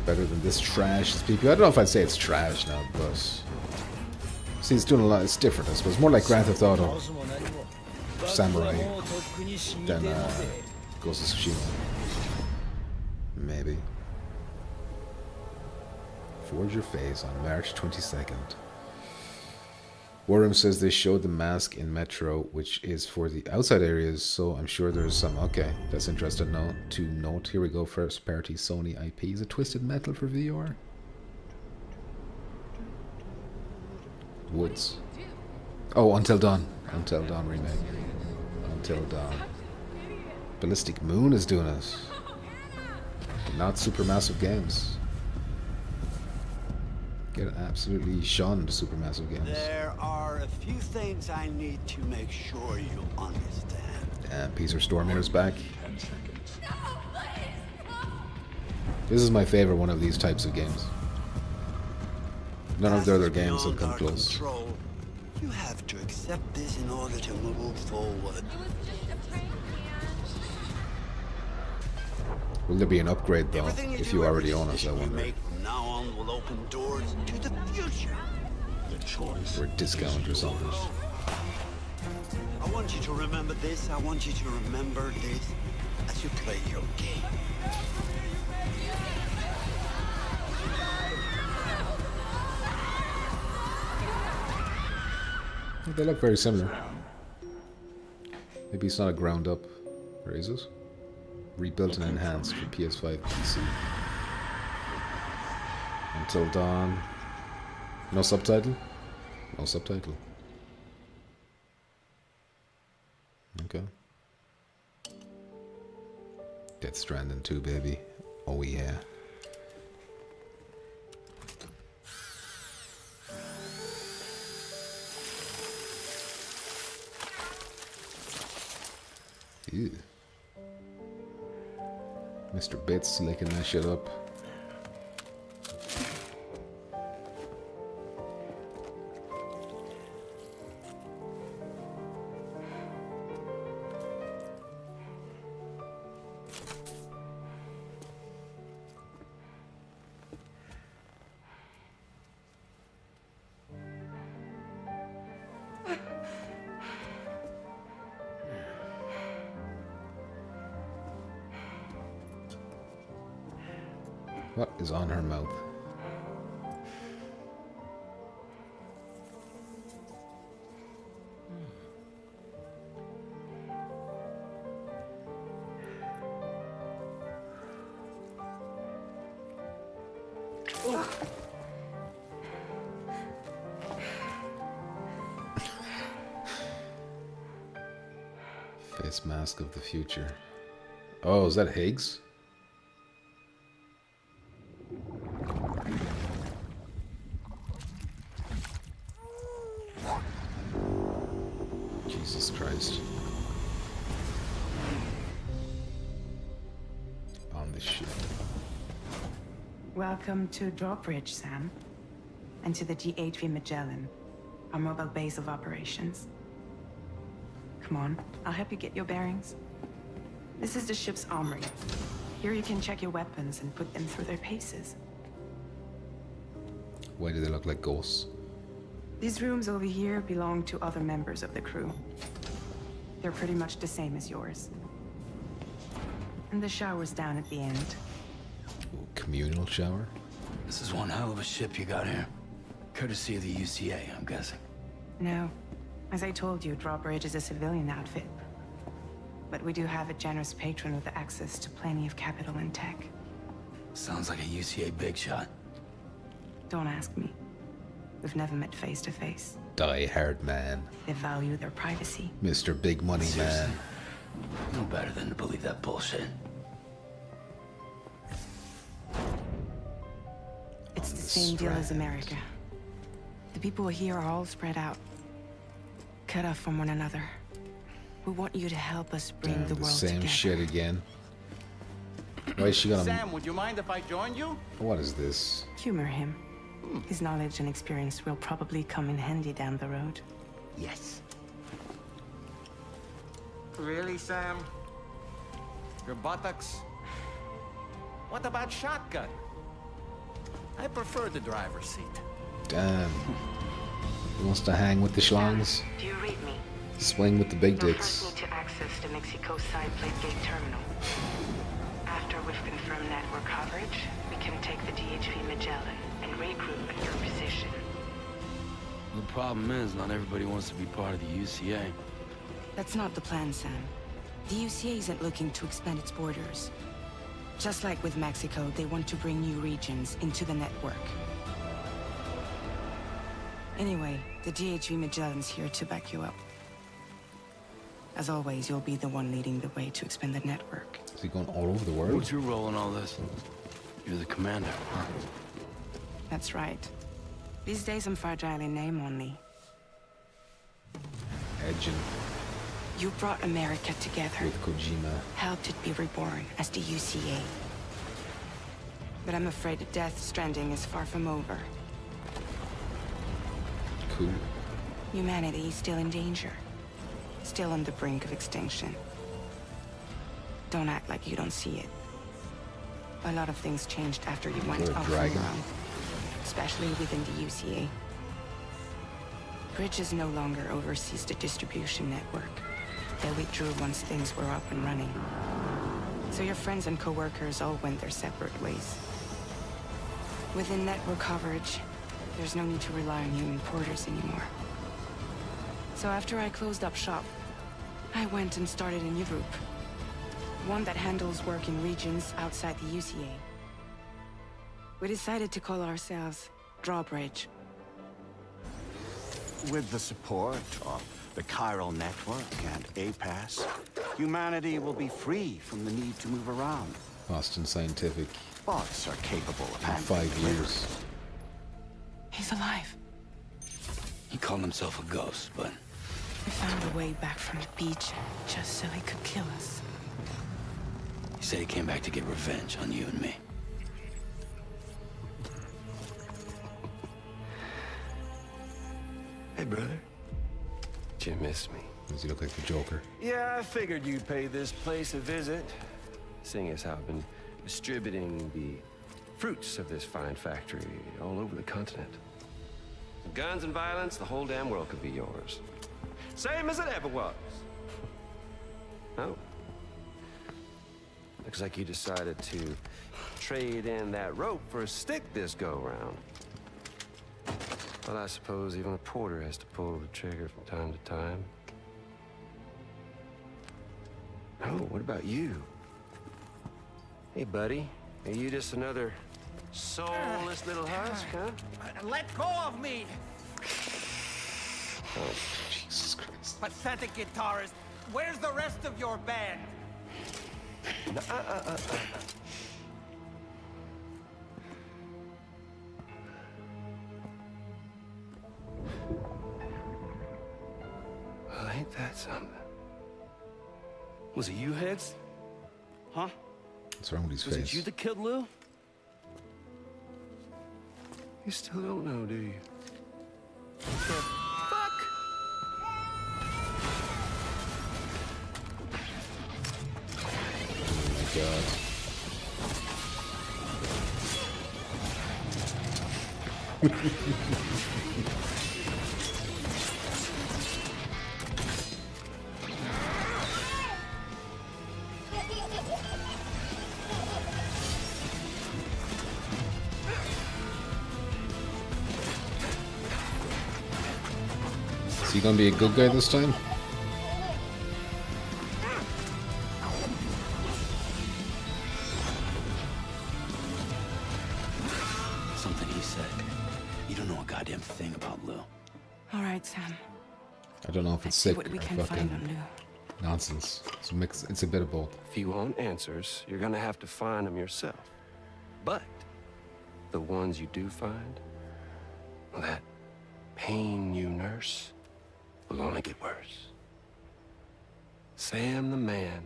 Speaker 2: Better than this trash, says PPO. I don't know if I'd say it's trash now, but... See, it's doing a lot. It's different, I suppose. More like Grand Theft Auto. Samurai. Than Ghost of Tsushima. Maybe. Forge Your Face on March 22nd. Warham says they showed the mask in Metro, which is for the outside areas, so I'm sure there's some... Okay, that's interesting to note. Here we go, first party Sony IP. Is it Twisted Metal for VR? Woods. Oh, Until Dawn. Until Dawn remake. Until Dawn. Ballistic Moon is doing it. Not Supermassive Games. Get absolutely shunned, Supermassive Games.
Speaker 7: There are a few things I need to make sure you understand.
Speaker 2: And Peace or Stormir's back. This is my favorite one of these types of games. None of the other games have come close.
Speaker 7: Control, you have to accept this in order to move forward.
Speaker 2: Will there be an upgrade though, if you already own it, I wonder.
Speaker 7: Now on will open doors to the future. The choice.
Speaker 2: Or a discount or something.
Speaker 7: I want you to remember this. I want you to remember this as you play your game.
Speaker 2: They look very similar. Maybe it's not a ground up. Where is it? Rebuilt and enhanced for PS5 and PC. Until Dawn. No subtitle? No subtitle. Okay. Death Stranding 2, baby. Oh yeah. Ew. Mr. Bits licking that shit up. What is on her mouth? Face mask of the future. Oh, is that Higgs? Jesus Christ. On the ship.
Speaker 12: Welcome to Drawbridge, Sam. And to the GHV Magellan, our mobile base of operations. Come on, I'll help you get your bearings. This is the ship's armory. Here you can check your weapons and put them through their paces.
Speaker 2: Why do they look like ghosts?
Speaker 12: These rooms over here belong to other members of the crew. They're pretty much the same as yours. And the shower's down at the end.
Speaker 2: Ooh, communal shower?
Speaker 13: This is one hell of a ship you got here. Courtesy of the UCA, I'm guessing.
Speaker 12: No. As I told you, Drawbridge is a civilian outfit. But we do have a generous patron with access to plenty of capital and tech.
Speaker 13: Sounds like a UCA big shot.
Speaker 12: Don't ask me. We've never met face to face.
Speaker 2: Die hard man.
Speaker 12: They value their privacy.
Speaker 2: Mr. Big Money
Speaker 13: Seriously?
Speaker 2: Man.
Speaker 13: No better than to believe that bullshit.
Speaker 12: It's the same deal as America. The people here are all spread out, cut off from one another. We want you to help us bring the world
Speaker 2: same
Speaker 12: together.
Speaker 2: shit again. Why is she gonna...
Speaker 14: Sam, would you mind if I joined you?
Speaker 2: What is this?
Speaker 12: Humor him. His knowledge and experience will probably come in handy down the road.
Speaker 14: Yes. Really, Sam? Your buttocks? What about shotgun? I prefer the driver's seat.
Speaker 2: Damn. He wants to hang with the schlongs.
Speaker 12: Do you read me?
Speaker 2: Swing with the big
Speaker 12: You'll
Speaker 2: dicks.
Speaker 12: first need to access the Mexico side plate gate terminal. After we've confirmed network coverage, we can take the DHV Magellan and regroup at your position.
Speaker 13: The problem is, not everybody wants to be part of the UCA.
Speaker 12: That's not the plan, Sam. The UCA isn't looking to expand its borders. Just like with Mexico, they want to bring new regions into the network. Anyway, the DHV Magellan's here to back you up. As always, you'll be the one leading the way to expand the network.
Speaker 2: Is he going all over the world?
Speaker 13: What's your role in all this? You're the commander, huh?
Speaker 12: That's right. These days I'm fragile in name only.
Speaker 2: Edging
Speaker 12: You brought America together.
Speaker 2: with Kojima.
Speaker 12: Helped it be reborn as the UCA. But I'm afraid that Death Stranding is far from over.
Speaker 2: Cool.
Speaker 12: Humanity is still in danger. Still on the brink of extinction. Don't act like you don't see it. A lot of things changed after you went
Speaker 2: You're a
Speaker 12: off on
Speaker 2: dragon.
Speaker 12: your own. Especially within the UCA. Bridges no longer oversees the distribution network. They withdrew once things were up and running. So your friends and co-workers all went their separate ways. Within network coverage, there's no need to rely on human porters anymore. So after I closed up shop, I went and started a new group. One that handles work in regions outside the UCA. We decided to call ourselves Drawbridge.
Speaker 15: With the support of the Chiral Network and APAS, humanity will be free from the need to move around.
Speaker 2: Boston Scientific.
Speaker 15: Bots are capable of
Speaker 2: In
Speaker 15: handling
Speaker 2: 5 years.
Speaker 12: He's alive.
Speaker 13: He called himself a ghost, but...
Speaker 12: We found a way back from the beach just so he could kill us.
Speaker 13: He said he came back to get revenge on you and me.
Speaker 16: Hey, brother. Did you miss me?
Speaker 2: Does he look like the Joker?
Speaker 16: Yeah, I figured you'd pay this place a visit, seeing as how I've been distributing the fruits of this fine factory all over the continent. Guns and violence, the whole damn world could be yours. Same as it ever was. Oh. Looks like you decided to trade in that rope for a stick this go-round. Well, I suppose even a porter has to pull the trigger from time to time. Oh, what about you? Hey, buddy. Are you just another soulless little husk, huh?
Speaker 14: Let go of me!
Speaker 2: Oh, Jesus Christ.
Speaker 14: Pathetic guitarist! Where's the rest of your band?
Speaker 16: No, Well, ain't that something? Was it you, Heads?
Speaker 15: Huh?
Speaker 2: What's wrong with his
Speaker 15: Was
Speaker 2: face?
Speaker 15: it you that killed Lou?
Speaker 16: You still don't know, do you?
Speaker 2: Oh my god. Is he gonna be a good guy this time?
Speaker 15: Something he said. You don't know a goddamn thing about Lou.
Speaker 12: All right, Sam.
Speaker 2: I don't know if it's
Speaker 12: See
Speaker 2: sick
Speaker 12: what we
Speaker 2: or
Speaker 12: can find on
Speaker 2: fucking
Speaker 12: Lou.
Speaker 2: nonsense. It's a mix. It's a bit of both.
Speaker 16: If you want answers, you're gonna have to find them yourself. But the ones you do find, well, that pain you nurse will only get worse. Sam the man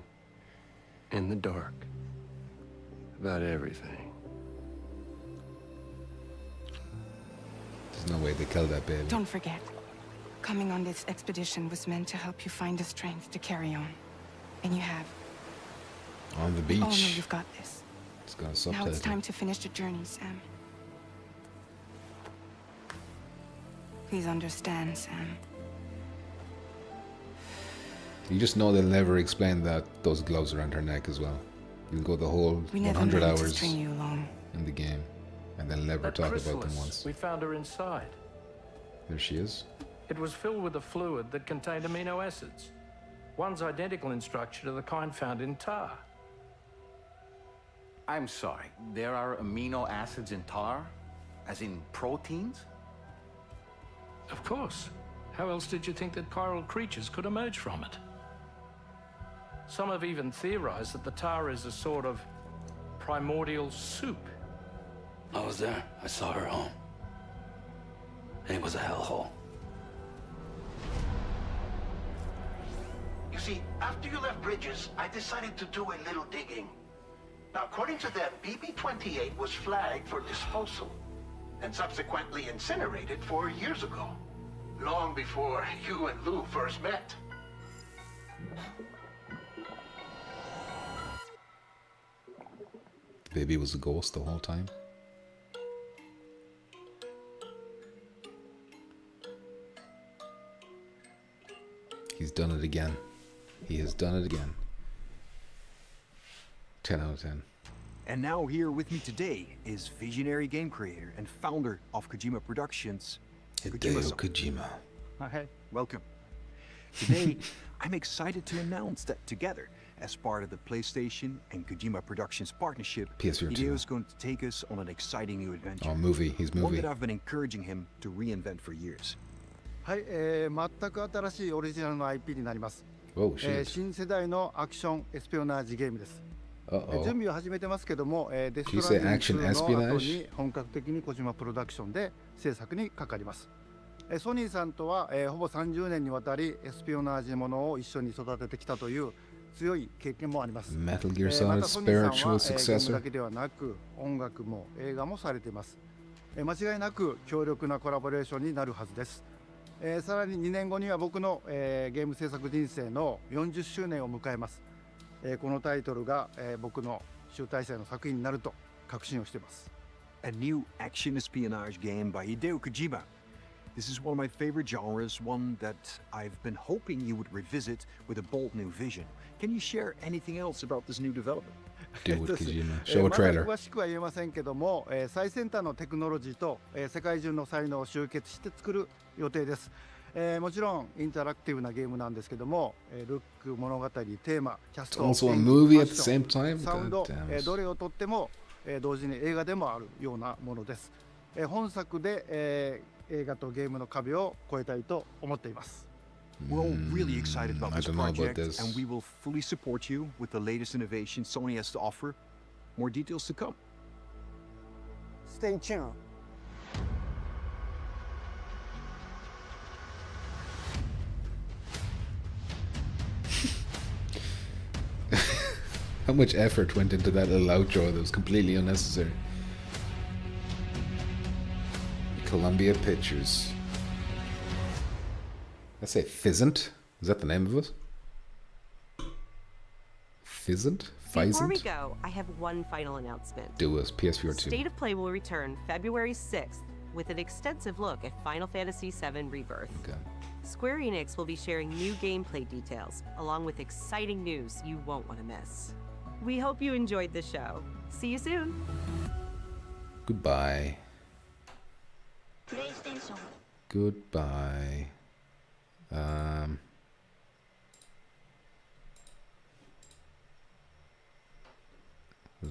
Speaker 16: in the dark about everything.
Speaker 2: There's no way they killed that baby.
Speaker 12: Don't forget, coming on this expedition was meant to help you find the strength to carry on. And you have.
Speaker 2: On the beach.
Speaker 12: Oh no, you've got this.
Speaker 2: It's got a
Speaker 12: Now
Speaker 2: subtitle.
Speaker 12: it's time to finish the journey, Sam. Please understand, Sam.
Speaker 2: You just know they'll never explain that those gloves around her neck as well. You'll go the whole
Speaker 12: We never
Speaker 2: 100
Speaker 12: meant to
Speaker 2: hours
Speaker 12: string you along.
Speaker 2: in the game, and they'll never
Speaker 17: That
Speaker 2: talk about
Speaker 17: chrysalis,
Speaker 2: them once.
Speaker 17: we found her inside.
Speaker 2: There she is.
Speaker 17: It was filled with a fluid that contained amino acids. One's identical in structure to the kind found in tar.
Speaker 18: I'm sorry, there are amino acids in tar? As in proteins?
Speaker 17: Of course. How else did you think that chiral creatures could emerge from it? Some have even theorized that the tar is a sort of primordial soup.
Speaker 13: I was there. I saw her home. And it was a hellhole.
Speaker 19: You see, after you left Bridges, I decided to do a little digging. Now, according to them, BB-28 was flagged for disposal and subsequently incinerated 4 years ago, long before you and Lou first met.
Speaker 2: The baby was a ghost the whole time. He's done it again. He has done it again. 10 out of 10.
Speaker 1: And now here with me today is visionary game creator and founder of Kojima Productions,
Speaker 2: Hideo Kojima.
Speaker 1: Hi, welcome. Today, I'm excited to announce that together, as part of the PlayStation and Kojima Productions partnership,
Speaker 2: PS4
Speaker 1: Hideo is going to take us on an exciting new adventure.
Speaker 2: Oh, movie. He's
Speaker 1: One
Speaker 2: movie.
Speaker 1: that I've been encouraging him to reinvent for years.
Speaker 20: はい、全く新しいオリジナルの IP になります。
Speaker 2: Oh, shit.
Speaker 20: 新世代のアクションエスピオナージゲームです。
Speaker 2: Uh-oh.
Speaker 20: 準備を始めてますけども、デス
Speaker 2: Did you
Speaker 20: ト
Speaker 2: say
Speaker 20: ランディ
Speaker 2: action
Speaker 20: ング2の後
Speaker 2: espionage?
Speaker 20: に本格的に小島プロダクションで制作にかかります。ソニーさんとは、ほぼ30年にわたりエスピオナージものを一緒に育ててきたという強い経験もあります。
Speaker 2: Metal Gear
Speaker 20: ま
Speaker 2: Solid
Speaker 20: たソニーさんは、
Speaker 2: spiritual
Speaker 20: ゲーム
Speaker 2: successor.
Speaker 20: だけではなく音楽も映画もされています。間違いなく強力なコラボレーションになるはずです。さらに2年後には僕の、ゲーム制作人生の40周年を迎えます。このタイトルが、僕の集大成の作品になると確信をしています。
Speaker 1: A new action espionage game by Hideo Kojima. This is one of my favorite genres, one that I've been hoping you would revisit with a bold new vision. Can you share anything else about this new development?
Speaker 2: Do it, Kojima. Show a
Speaker 20: まだ
Speaker 2: trailer.
Speaker 20: 詳しくは言えませんけども、最先端のテクノロジーと、世界中の才能を集結して作る予定です。もちろんインタラクティブなゲームなんですけども、ルック、物語、テーマ、キャスト、
Speaker 2: It's also a
Speaker 20: 演技
Speaker 2: movie
Speaker 20: ファ
Speaker 2: at
Speaker 20: ッ
Speaker 2: the
Speaker 20: ション
Speaker 2: same time?
Speaker 20: サウンド
Speaker 2: God damn it.
Speaker 20: どれをとっても、同時に映画でもあるようなものです。本作で、映画とゲームの壁を越えたいと思っています。
Speaker 1: We're all really excited about
Speaker 2: I
Speaker 1: this
Speaker 2: don't know about
Speaker 1: project,
Speaker 2: this.
Speaker 1: and we will fully support you with the latest innovation Sony has to offer. More details to come.
Speaker 10: Stay tuned.
Speaker 2: How much effort went into that little outro that was completely unnecessary. Columbia Pictures. Let's say Fizzant. Is that the name of it? Fizzant?
Speaker 11: Before we go, I have one final announcement.
Speaker 2: Do us. PSVR 2.
Speaker 11: State of Play will return February 6th with an extensive look at Final Fantasy VII Rebirth.
Speaker 2: Okay.
Speaker 11: Square Enix will be sharing new gameplay details, along with exciting news you won't want to miss. We hope you enjoyed the show. See you soon.
Speaker 2: Goodbye. Goodbye. Where's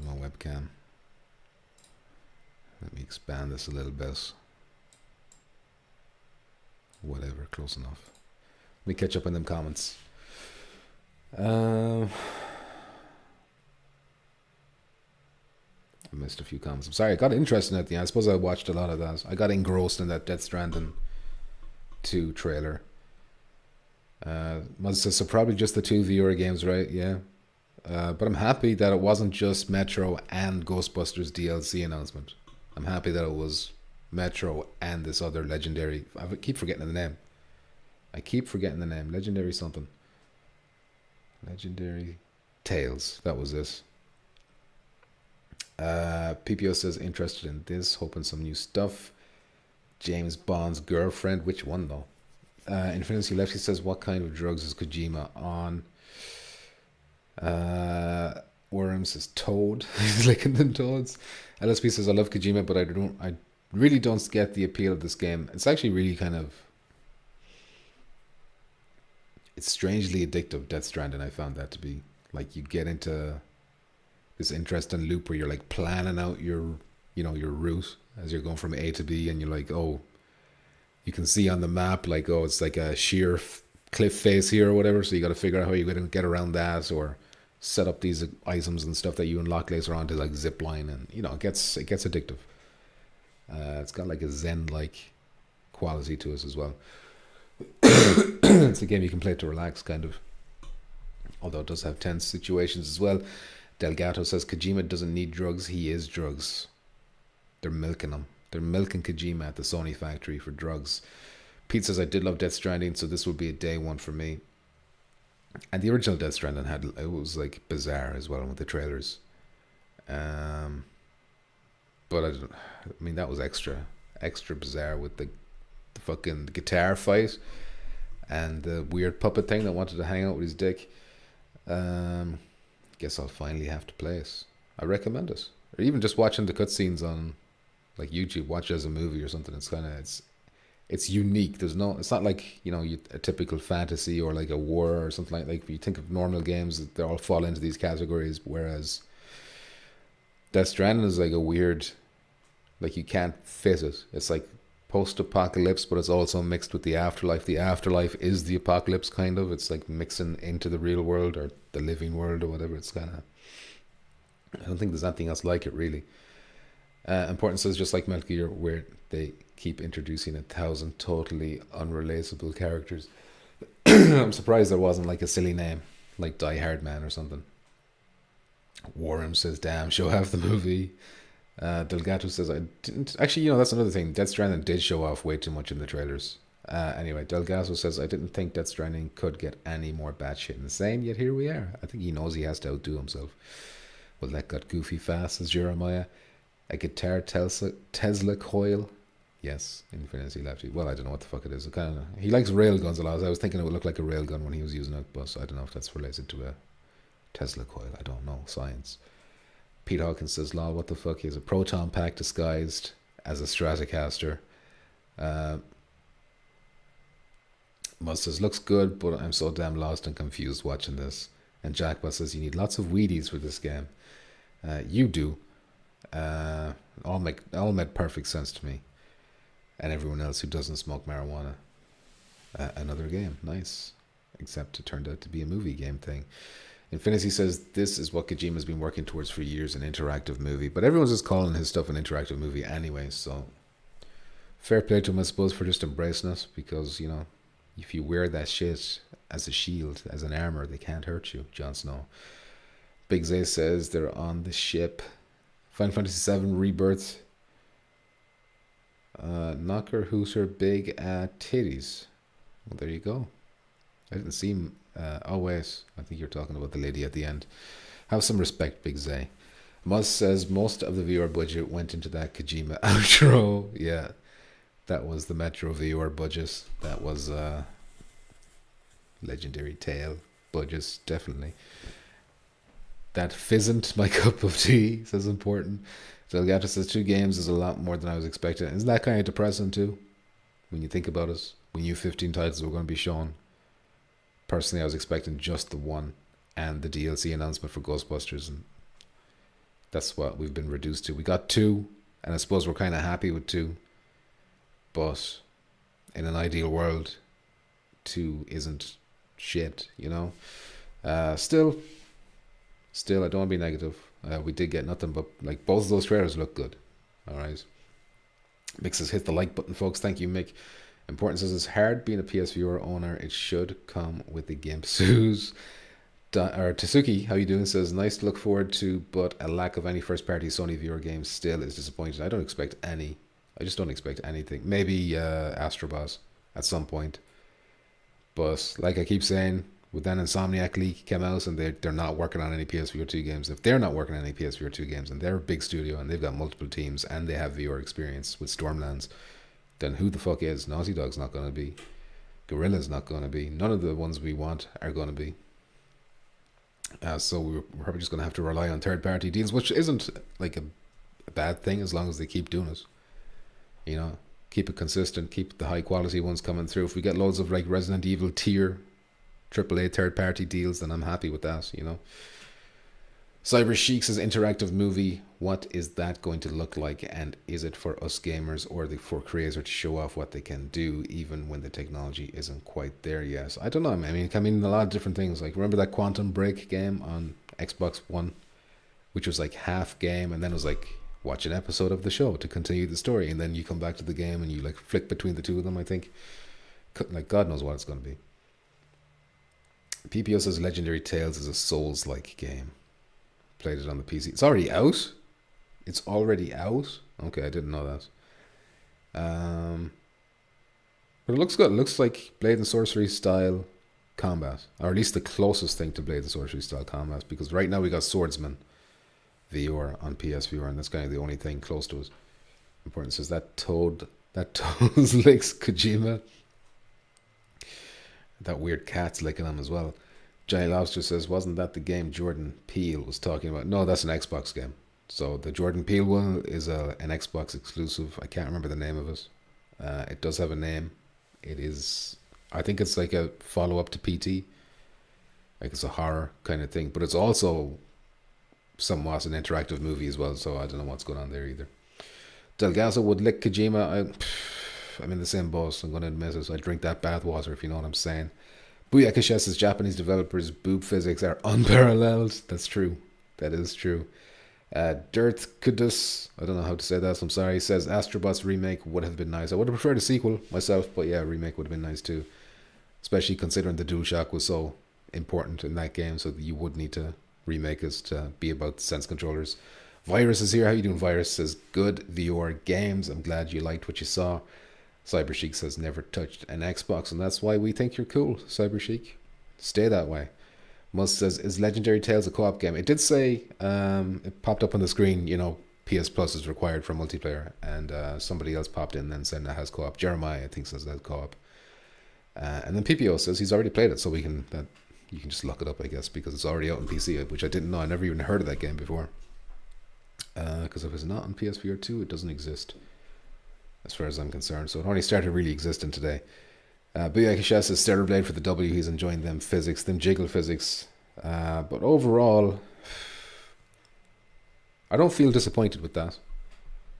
Speaker 2: my webcam? Let me expand this a little bit. Whatever, close enough. Let me catch up on them comments. I missed a few comments. I'm sorry, I got interested in it at the end. I suppose I watched a lot of that. I got engrossed in that Death Stranding 2 trailer. Muzz says, so probably just the 2 viewer games, right? Yeah. But I'm happy that it wasn't just Metro and Ghostbusters DLC announcement. I'm happy that it was Metro and this other legendary... I keep forgetting the name. Legendary something. Legendary Tales. That was this. PPO says, interested in this. Hoping some new stuff. James Bond's girlfriend. Which one though? Infinity Lefty says, what kind of drugs is Kojima on? Worms says Toad. He's licking them toads. LSP says, I love Kojima, but I really don't get the appeal of this game. It's actually really kind of... It's strangely addictive, Death Stranding. I found that to be. Like, you get into this interesting loop where you're like planning out your route as you're going from A to B, and you're like, oh, you can see on the map, like, oh, it's like a sheer cliff face here or whatever, so you got to figure out how you're going to get around that, or set up these items and stuff that you unlock later on to like zip line, and it gets addictive. It's got like a Zen-like quality to it as well. It's a game you can play to relax, kind of, although it does have tense situations as well. Delgato says, Kojima doesn't need drugs, he is drugs. They're milking him. They're milking Kojima at the Sony factory for drugs. Pete says, I did love Death Stranding, so this will be a day one for me. And the original Death Stranding it was like bizarre as well with the trailers. But I mean, that was extra bizarre with the fucking guitar fight and the weird puppet thing that wanted to hang out with his dick. Guess I'll finally have to play it. I recommend it. Or even just watching the cutscenes on like YouTube, watch it as a movie or something. It's unique. It's not like, a typical fantasy or like a war or something like if you think of normal games, they all fall into these categories, whereas Death Stranding is like a weird, like you can't fit it. It's like post-apocalypse, but it's also mixed with the afterlife. The afterlife is the apocalypse, kind of. It's like mixing into the real world or the living world or whatever. It's kind of, I don't think there's anything else like it, really. Important says, just like Metal Gear, where they keep introducing 1,000 totally unrelatable characters. I'm surprised there wasn't like a silly name, like Die Hard Man or something. Warham says, damn, show half the movie. Delgato says, I didn't... Actually, that's another thing. Death Stranding did show off way too much in the trailers. Anyway, Delgato says, I didn't think Death Stranding could get any more batshit insane, yet here we are. I think he knows he has to outdo himself. Well, that got goofy fast, says Jeremiah. A guitar Tesla coil. Yes, Infinity Lefty. Well, I don't know what the fuck it is. He likes railguns a lot. I was thinking it would look like a railgun when he was using it, but I don't know if that's related to a Tesla coil. I don't know. Science. Pete Hawkins says, lol, what the fuck? He has a proton pack disguised as a Stratocaster. Must says, looks good, but I'm so damn lost and confused watching this. And Jackbot says, you need lots of Wheaties for this game. You do. All made perfect sense to me. And everyone else who doesn't smoke marijuana. Another game. Nice. Except it turned out to be a movie game thing. Infinity says, this is what Kojima's been working towards for years, an interactive movie. But everyone's just calling his stuff an interactive movie anyway, so fair play to him, I suppose, for just embracing it. Because, if you wear that shit as a shield, as an armor, they can't hurt you, Jon Snow. Big Zay says they're on the ship. Final Fantasy VII Rebirth. Knocker, Hooser, big titties. Well, there you go. I didn't see him. Oh, wait. I think you're talking about the lady at the end. Have some respect, Big Zay. Muzz says most of the viewer budget went into that Kojima outro. Yeah. That was the Metro viewer budget. That was Legendary Tale budget, definitely. That fizzant my cup of tea, says important. Delgado says 2 games is a lot more than I was expecting. Isn't that kind of depressing too? When you think about it, we knew 15 titles were going to be shown. Personally, I was expecting just the one and the DLC announcement for Ghostbusters, and that's what we've been reduced to. We got 2, and I suppose we're kind of happy with 2. But in an ideal world, 2 isn't shit, you know. Still, I don't want to be negative. We did get nothing, but like both of those trailers look good. All right. Mick says, hit the like button, folks. Thank you, Mick. Important says, it's hard being a PS Viewer owner. It should come with the GIMP. Suze, or Tasuki, how you doing? Says, nice to look forward to, but a lack of any first-party Sony Viewer games still is disappointing. I don't expect any. I just don't expect anything. Maybe Astro Boss at some point. But like I keep saying, with that Insomniac leak came out and they're not working on any PSVR 2 games. If they're not working on any PSVR 2 games and they're a big studio and they've got multiple teams and they have VR experience with Stormlands, then who the fuck is? Naughty Dog's not going to be. Guerrilla's not going to be. None of the ones we want are going to be. So we're probably just going to have to rely on third-party deals, which isn't like a bad thing as long as they keep doing it. You know, keep it consistent, keep the high-quality ones coming through. If we get loads of like Resident Evil tier AAA third-party deals, then I'm happy with that, you know. Cyber Sheik says, interactive movie, what is that going to look like, and is it for us gamers or for creators to show off what they can do even when the technology isn't quite there yet? I don't know. I mean, it can mean a lot of different things. Like, remember that Quantum Break game on Xbox One, which was like half game, and then it was like, watch an episode of the show to continue the story, and then you come back to the game and you like flick between the two of them, I think. Like, God knows what it's going to be. PPO says Legendary Tales is a Souls-like game. Played it on the PC. It's already out? It's already out? Okay, I didn't know that. But it looks good. It looks like Blade and Sorcery style combat. Or at least the closest thing to Blade and Sorcery style combat. Because right now we got Swordsman VR on PSVR, and that's kind of the only thing close to it. Important says that Toad licks Kojima. That weird cat's licking him as well. Johnny Lobster says, wasn't that the game Jordan Peele was talking about? No, that's an Xbox game. So the Jordan Peele one is an Xbox exclusive. I can't remember the name of it. It does have a name. It is, I think it's like a follow-up to PT. Like it's a horror kind of thing. But it's also somewhat an interactive movie as well. So I don't know what's going on there either. Delgazo would lick Kojima. I'm in the same boat, I'm going to admit it. I drink that bathwater, if you know what I'm saying. Booyaka says Japanese developers' boob physics are unparalleled. That's true. That is true. Dirt Kudus, I don't know how to say that, so I'm sorry. He says Astrobot's remake would have been nice. I would have preferred a sequel myself, but yeah, a remake would have been nice too. Especially considering the DualShock was so important in that game, so that you would need to remake it to be about sense controllers. Virus is here. How you doing, Virus? Says good VR games. I'm glad you liked what you saw. Cyber Sheik says never touched an Xbox, and that's why we think you're cool, Cyber Sheik. Stay that way. Muzz says, is Legendary Tales a co-op game? It did say, it popped up on the screen, you know, PS Plus is required for multiplayer, and somebody else popped in and said that has co-op. Jeremiah, I think, says that co-op. And then PPO says he's already played it, so you can just look it up, I guess, because it's already out on PC, which I didn't know. I never even heard of that game before. Because if it's not on PSVR 2, it doesn't exist, as far as I'm concerned. So it only started really existing today. Booyakasha says Stellar Blade for the W. He's enjoying them jiggle physics. But overall, I don't feel disappointed with that.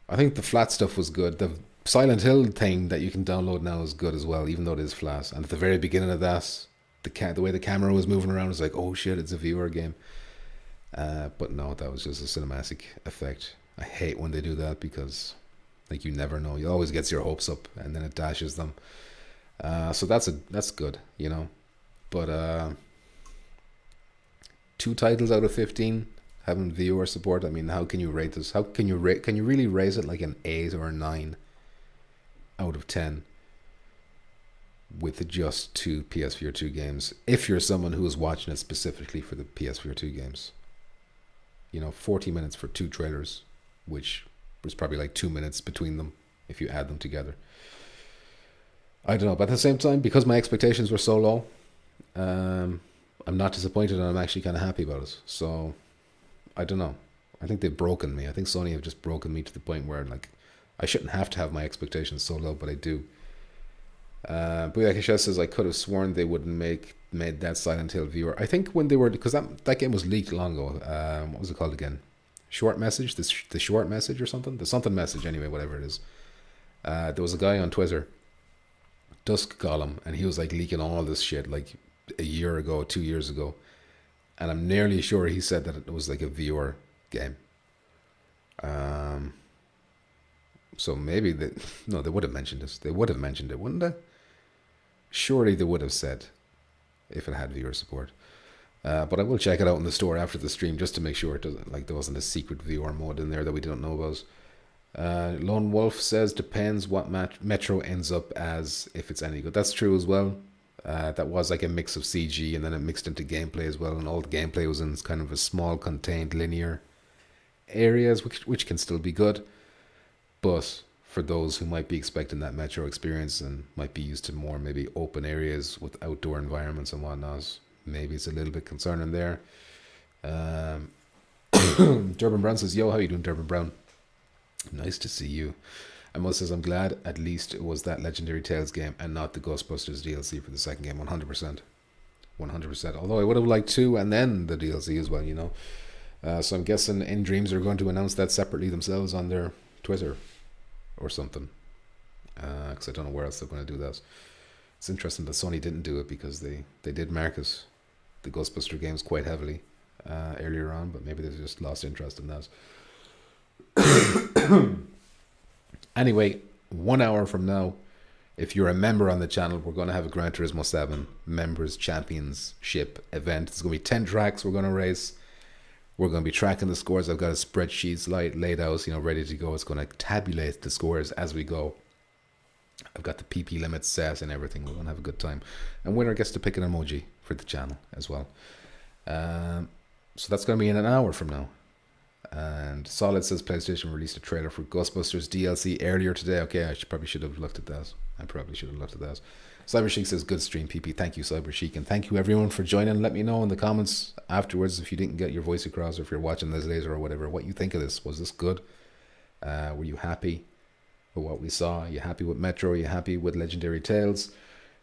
Speaker 2: I think the flat stuff was good. The Silent Hill thing that you can download now is good as well, even though it is flat. And at the very beginning of that, the way the camera was moving around was like, oh shit, it's a VR game. But no, that was just a cinematic effect. I hate when they do that because, like, you never know. You always gets your hopes up and then it dashes them. So that's good, you know. But 2 titles out of 15 having viewer support. I mean, how can you rate this? How can you rate? Can you really raise it like an 8 or a 9 out of 10 with just 2 PSVR 2 games? If you're someone who is watching it specifically for the PSVR 2 games, 40 minutes for 2 trailers, which was probably like 2 minutes between them if you add them together. I don't know, but at the same time, because my expectations were so low, I'm not disappointed, and I'm actually kind of happy about it. So, I don't know. I think they've broken me. I think Sony have just broken me to the point where, like, I shouldn't have to have my expectations so low, but I do. Booyaka says, I could have sworn they wouldn't made that Silent Hill viewer. I think when they were, because that game was leaked long ago. What was it called again? Short message? The short message or something? The something message, anyway, whatever it is. There was a guy on Twitter, Dusk Column, and he was like leaking all this shit like a year ago, 2 years ago, and I'm nearly sure he said that it was like a viewer game. So maybe they would have mentioned this. They would have mentioned it, wouldn't they? Surely they would have said if it had viewer support. But I will check it out in the store after the stream just to make sure it doesn't, like, there wasn't a secret viewer mode in there that we don't know about. Lone Wolf says depends what Metro ends up as, if it's any good. That's true as well. That was like a mix of CG and then it mixed into gameplay as well, and all the gameplay was in kind of a small contained linear areas, which can still be good, but for those who might be expecting that Metro experience and might be used to more maybe open areas with outdoor environments and whatnot, maybe it's a little bit concerning there. Durban Brown says, yo, how you doing, Durban Brown? Nice to see you. And Mo says, I'm glad at least it was that Legendary Tales game and not the Ghostbusters DLC for the second game. 100%. 100%. Although I would have liked 2 and then the DLC as well, So I'm guessing In Dreams are going to announce that separately themselves on their Twitter or something. Because I don't know where else they're going to do that. It's interesting that Sony didn't do it because they did market the Ghostbuster games quite heavily earlier on, but maybe they just lost interest in that. Anyway, 1 hour from now, if you're a member on the channel, we're going to have a Gran Turismo 7 Members Championship event. It's going to be 10 tracks we're going to race. We're going to be tracking the scores. I've got a spreadsheet laid out, ready to go. It's going to tabulate the scores as we go. I've got the PP limits set and everything. We're going to have a good time. And winner gets to pick an emoji for the channel as well. So that's going to be in an hour from now. And Solid says PlayStation released a trailer for Ghostbusters DLC earlier today. Okay, I probably should have looked at that. Cyber Chic says, good stream, PP. Thank you, Cyber Chic. And thank you, everyone, for joining. Let me know in the comments afterwards if you didn't get your voice across, or if you're watching this later or whatever, what you think of this. Was this good? Were you happy with what we saw? Are you happy with Metro? Are you happy with Legendary Tales?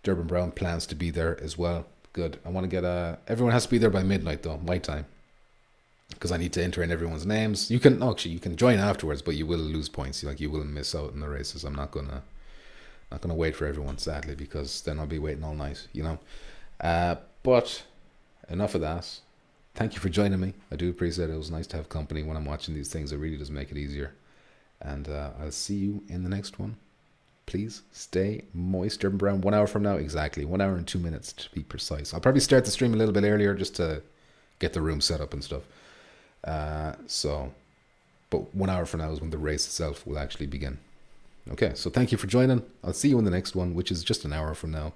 Speaker 2: Durban Brown plans to be there as well. Good. I want to get everyone has to be there by midnight, though, my time, because I need to enter in everyone's names. You can join afterwards, but you will lose points. You will miss out in the races. I'm not gonna wait for everyone, sadly, because then I'll be waiting all night. But enough of that. Thank you for joining me. I do appreciate it. It was nice to have company when I'm watching these things. It really does make it easier. And I'll see you in the next one. Please stay moist. Durban Brown, 1 hour from now, exactly 1 hour and 2 minutes to be precise. I'll probably start the stream a little bit earlier just to get the room set up and stuff. But 1 hour from now is when the race itself will actually begin. Okay, so thank you for joining. I'll see you in the next one, which is just an hour from now.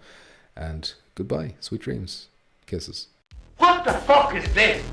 Speaker 2: And goodbye. Sweet dreams. Kisses.
Speaker 14: What the fuck is this?